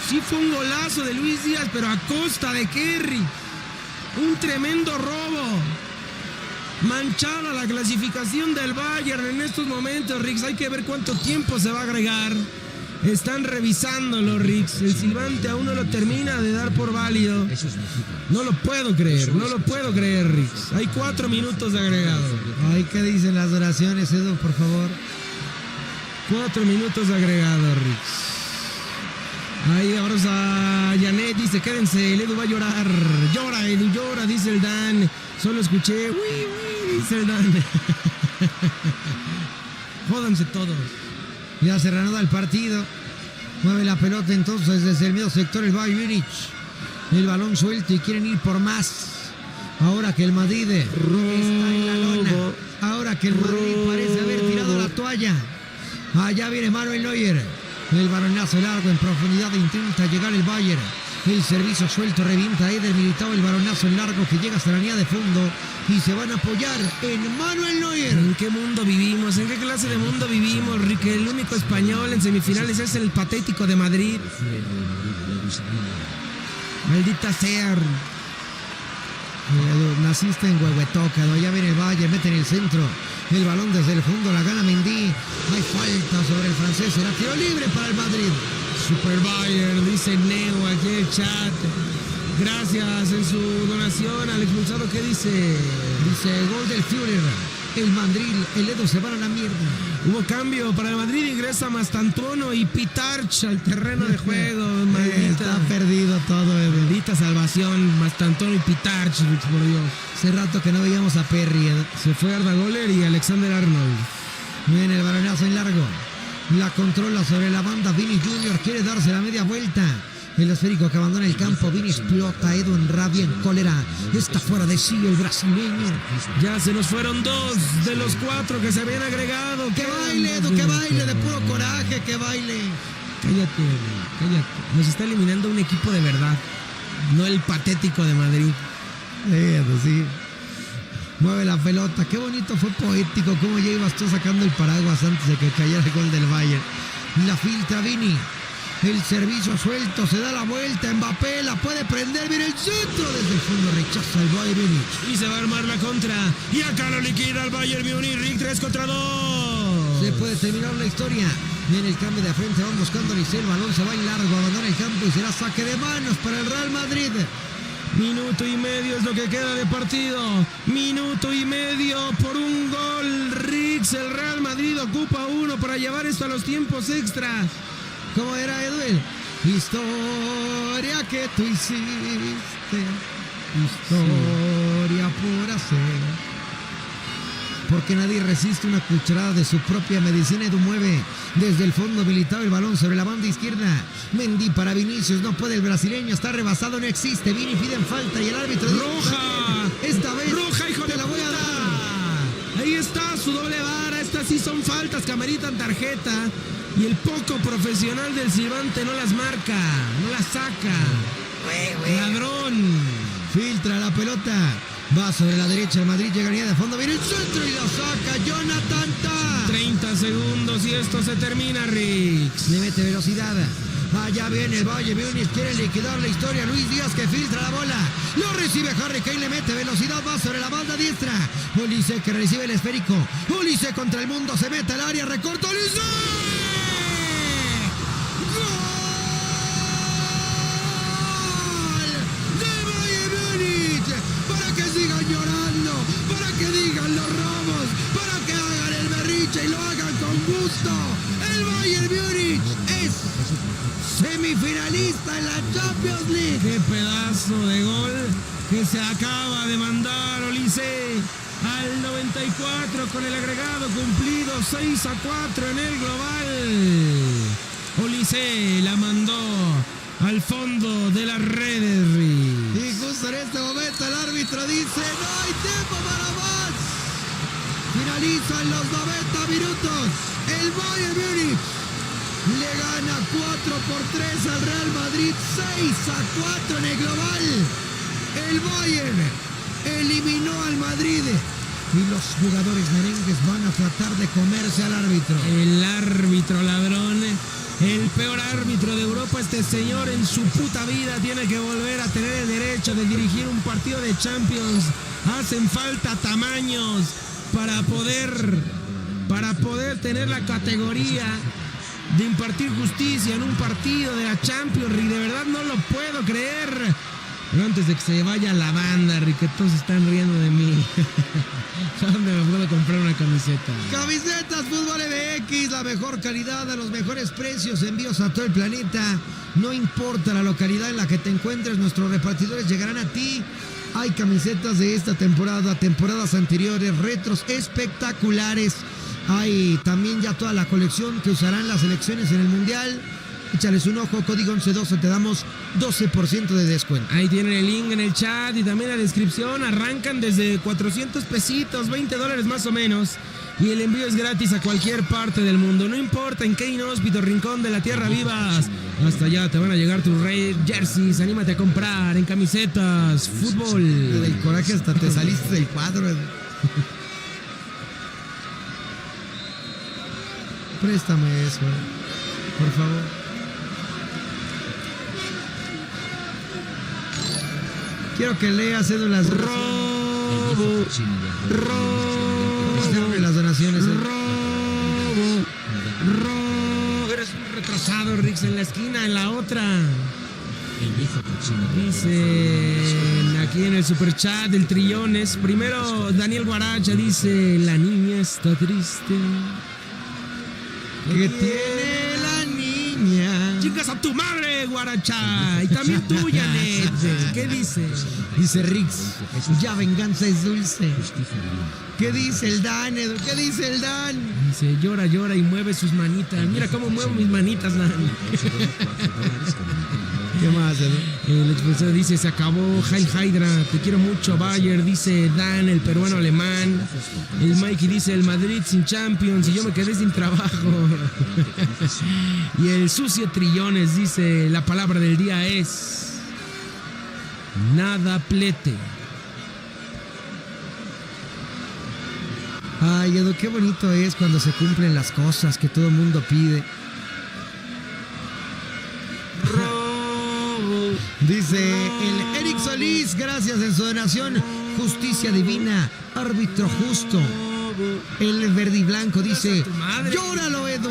Sí fue un golazo de Luis Díaz, pero a costa de Kerry. Un tremendo robo. Manchada la clasificación del Bayern en estos momentos, Riggs. Hay que ver cuánto tiempo se va a agregar. Están revisándolo, Riggs. El silbante aún no lo termina de dar por válido. No lo puedo creer, Riggs. Hay 4 minutos de agregado. Ay, ¿qué dicen las oraciones, Edu, por favor? 4 minutos de agregado, Riggs. Ahí vamos a Janet, dice, quédense, el Edu va a llorar. Llora, Edu, llora, dice el Dan. Solo escuché, dice el Dan. Jódanse todos. Ya se reanuda el partido. Mueve la pelota entonces desde el medio sector el Bayern Múnich. El balón suelto y quieren ir por más. Ahora que el Madrid está en la lona. Ahora que el Madrid parece haber tirado la toalla. Allá viene Manuel Neuer. El balonazo largo en profundidad intenta llegar el Bayern. El servicio suelto revienta a Eder Militao. El balonazo en largo que llega hasta la línea de fondo. Y se van a apoyar en Manuel Neuer. ¿En qué mundo vivimos? ¿En qué clase de mundo vivimos, Rick? El único español en semifinales es el patético de Madrid. Maldita sea. Naciste en Huehuetócado. Ya viene el Bayern, mete en el centro. El balón desde el fondo, la gana Mendy. Hay falta sobre el francés. Será tiro libre para el Madrid. Super Bayern, dice Neo aquí en el chat. Gracias en su donación al expulsado. ¿Qué dice? Dice gol del Führer. El Madrid, el Edo se van a la mierda. Hubo cambio para el Madrid, ingresa Mastantuono y Pitarch al terreno de juego. Está perdido todo, Edo. Maldita salvación, Mastantuono y Pitarch, por Dios. Hace rato que no veíamos a Perry, Edo. Se fue Arda Güler y Alexander Arnold. Viene el balonazo en largo. La controla sobre la banda. Vini Jr. quiere darse la media vuelta. El esférico que abandona el campo. Vini explota. Edu en rabia, en cólera. Está fuera de sí el brasileño. Ya se nos fueron 2 de los 4 que se habían agregado. ¡Que baile, Edu! ¡Que baile! De puro coraje, ¡que baile! Cállate. Nos está eliminando un equipo de verdad. No el patético de Madrid. Edu, sí. Mueve la pelota. Qué bonito, fue poético. Cómo ya ibas tú sacando el paraguas antes de que cayera el gol del Bayern. La filtra Vini. El servicio suelto, se da la vuelta. Mbappé la puede prender. Viene el centro desde el fondo. Rechaza el Bayern Múnich. Y se va a armar la contra. Y acá lo liquida el Bayern Múnich. Rick 3 contra 2. Se puede terminar la historia. Viene el cambio de frente. Van buscando a Lice. El balón se va en largo. Abandona el campo y será saque de manos para el Real Madrid. Minuto y medio es lo que queda de partido. Minuto y medio por un gol. Riggs, el Real Madrid ocupa 1 para llevar esto a los tiempos extras. ¿Cómo era, Eduel? Historia que tú hiciste. Historia por hacer. Porque nadie resiste una cucharada de su propia medicina. Edu mueve desde el fondo habilitado el balón sobre la banda izquierda. Mendy para Vinicius, no puede el brasileño, está rebasado, no existe. Vini piden falta y el árbitro dice, ¡roja! Esta vez ¡roja, hijo de la voy a dar! Ahí está su doble vara. Estas sí son faltas que ameritan tarjeta. Y el poco profesional del silbante no las marca, no las saca. ¡Ladrón! Filtra la pelota. Va sobre la derecha, el Madrid llegaría de fondo, viene el centro y la saca Jonathan Tah. 30 segundos y esto se termina, Riggs. Le mete velocidad. Allá viene el Bayern Múnich, quiere liquidar la historia. Luis Díaz que filtra la bola. Lo recibe Harry Kane, le mete velocidad, va sobre la banda diestra. Olise que recibe el esférico. Olise contra el mundo, se mete al área, recorta Olise. Sigan llorando, para que digan los robos, para que hagan el berriche y lo hagan con gusto. El Bayern Múnich es semifinalista en la Champions League. ¡Qué pedazo de gol que se acaba de mandar Olise! Al 94 con el agregado cumplido, 6-4 en el global. Olise la mandó al fondo de las redes, y justo en este momento el árbitro dice: no hay tiempo para más. Finalizan los 90 minutos. El Bayern Múnich le gana 4-3 al Real Madrid, 6-4 en el global. El Bayern eliminó al Madrid y los jugadores merengues van a tratar de comerse al árbitro. El árbitro ladrón. El peor árbitro de Europa, este señor en su puta vida tiene que volver a tener el derecho de dirigir un partido de Champions. Hacen falta tamaños para poder tener la categoría de impartir justicia en un partido de la Champions League. De verdad no lo puedo creer. Pero antes de que se vaya la banda, que todos están riendo de mí. ¿Dónde me puedo comprar una camiseta? Camisetas Fútbol MX, la mejor calidad a los mejores precios, envíos a todo el planeta. No importa la localidad en la que te encuentres, nuestros repartidores llegarán a ti. Hay camisetas de esta temporada, temporadas anteriores, retros espectaculares. Hay también ya toda la colección que usarán las selecciones en el Mundial. Échales un ojo, código 1112, te damos 12% de descuento. Ahí tienen el link en el chat y también la descripción. Arrancan desde 400 pesitos, $20 más o menos. Y el envío es gratis a cualquier parte del mundo. No importa en qué inhóspito rincón de la tierra vivas. Hasta allá te van a llegar tus Red Jerseys. Anímate a comprar en camisetas, fútbol. Del coraje hasta te saliste del cuadro. Préstame eso, por favor. Quiero que leas cédulas. Robo. Las donaciones. Robo. Eres un retrasado, Rix, en la esquina, en la otra. Dicen aquí en el superchat del Trillones. Primero Daniel Guaracha dice: la niña está triste. ¿Qué tiene la niña? Chicas a tu madre, Guaracha. Y también tú, Janet. ¿Qué dice? Dice Rix: ya venganza es dulce. ¿Qué dice el Dan, Edu? ¿Qué dice el Dan? Dice: llora, llora y mueve sus manitas. Mira cómo muevo mis manitas, Dan. ¿Qué más, Edu? El expresor dice: se acabó Heil Hydra, te quiero mucho, Bayer. Dice Dan, el peruano alemán. El Mikey dice: el Madrid sin Champions y yo me quedé sin trabajo. Y el sucio Trillones dice: la palabra del día es nada plete. Ay, Edu, qué bonito es cuando se cumplen las cosas que todo el mundo pide. Dice el Eric Solís, gracias en su donación. Justicia divina, árbitro justo. El verde y blanco dice: llóralo, Edu.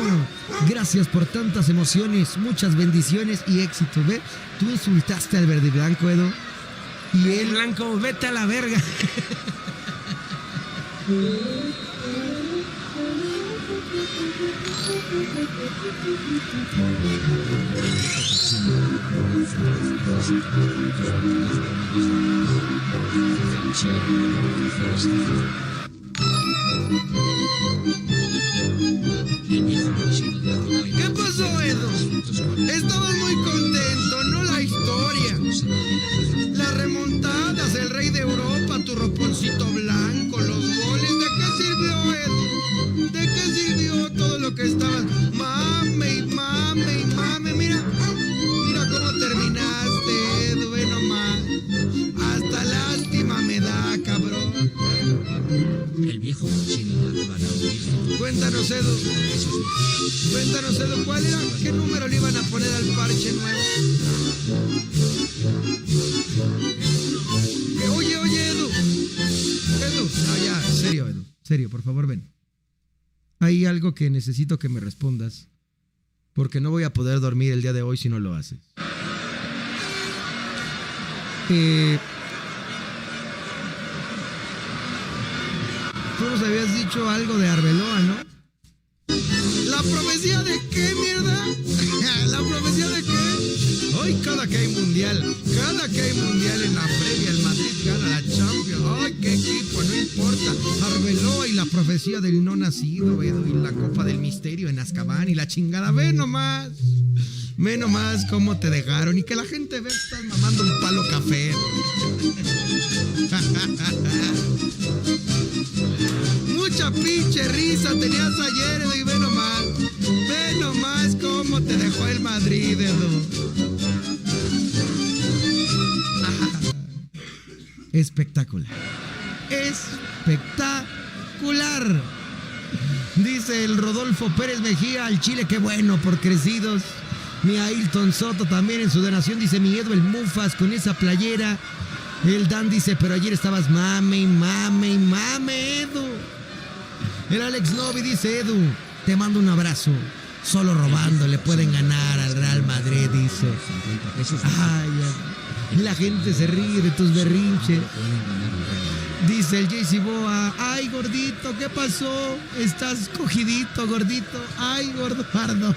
Gracias por tantas emociones, muchas bendiciones y éxito. ¿Ve? Tú insultaste al verde y blanco, Edu. Y El blanco, vete a la verga. ¿Qué pasó, Edu? Estabas muy contento, ¿no? La historia, las remontadas, el rey de Europa, tu roponcito blanco, los goles. ¿De qué sirvió, Edu? ¿De qué sirvió todo lo que estabas? Mame y mame y mame. Mira cómo terminaste, Edu, ve nomás. Hasta lástima me da, cabrón. El viejo cochino de Cuéntanos Cuéntanos, Edu. Cuéntanos, Edu, ¿cuál era? ¿Qué número le iban a poner al parche nuevo? Oye, Edu. Edu, no, ya, serio, Edu. Serio, por favor, ven. Hay algo que necesito que me respondas, porque no voy a poder dormir el día de hoy si no lo haces. Tú nos habías dicho algo de Arbeloa, ¿no? ¿La profecía de qué, mierda? ¿La profecía de qué? Hoy cada que hay mundial en la previa, el Madrid gana la Champions. ¡Ay, qué equipo! No importa. Arbeloa y la profecía del no nacido, Edu, y la copa del misterio en Azkaban y la chingada. Ve nomás cómo te dejaron y que la gente vea que estás mamando un palo café. Mucha pinche risa tenías ayer, Edu, y ve nomás cómo te dejó el Madrid, Edu. Espectacular. Dice el Rodolfo Pérez Mejía al Chile, qué bueno por crecidos. Mi Ailton Soto también en su donación dice, mi Edu el Mufas con esa playera. El Dan dice, pero ayer estabas mame, Edu. El Alex Novi dice, Edu, te mando un abrazo. Solo robando le pueden ganar al Real Madrid, dice. Ay, la gente se ríe de tus berrinches. Dice el JC Boa, ay, gordito, ¿qué pasó? Estás cogidito, gordito. Ay, gordo pardo.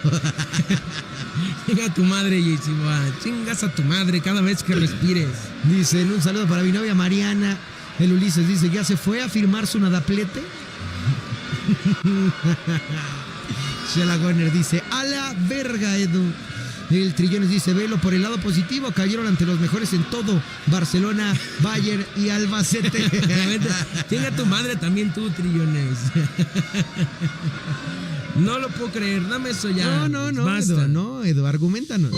Chinga a tu madre, JC Boa. Chingas a tu madre cada vez que respires. Dicen, un saludo para mi novia Mariana. El Ulises dice, ¿ya se fue a firmar su nadaplete? Shela Goner dice, a la verga, Edu. El Trillones dice, velo por el lado positivo, cayeron ante los mejores en todo, Barcelona, Bayern y Albacete. Chinga a tu madre también tú, Trillones. No lo puedo creer, dame eso ya. No, Basta. Edu, argumentanos.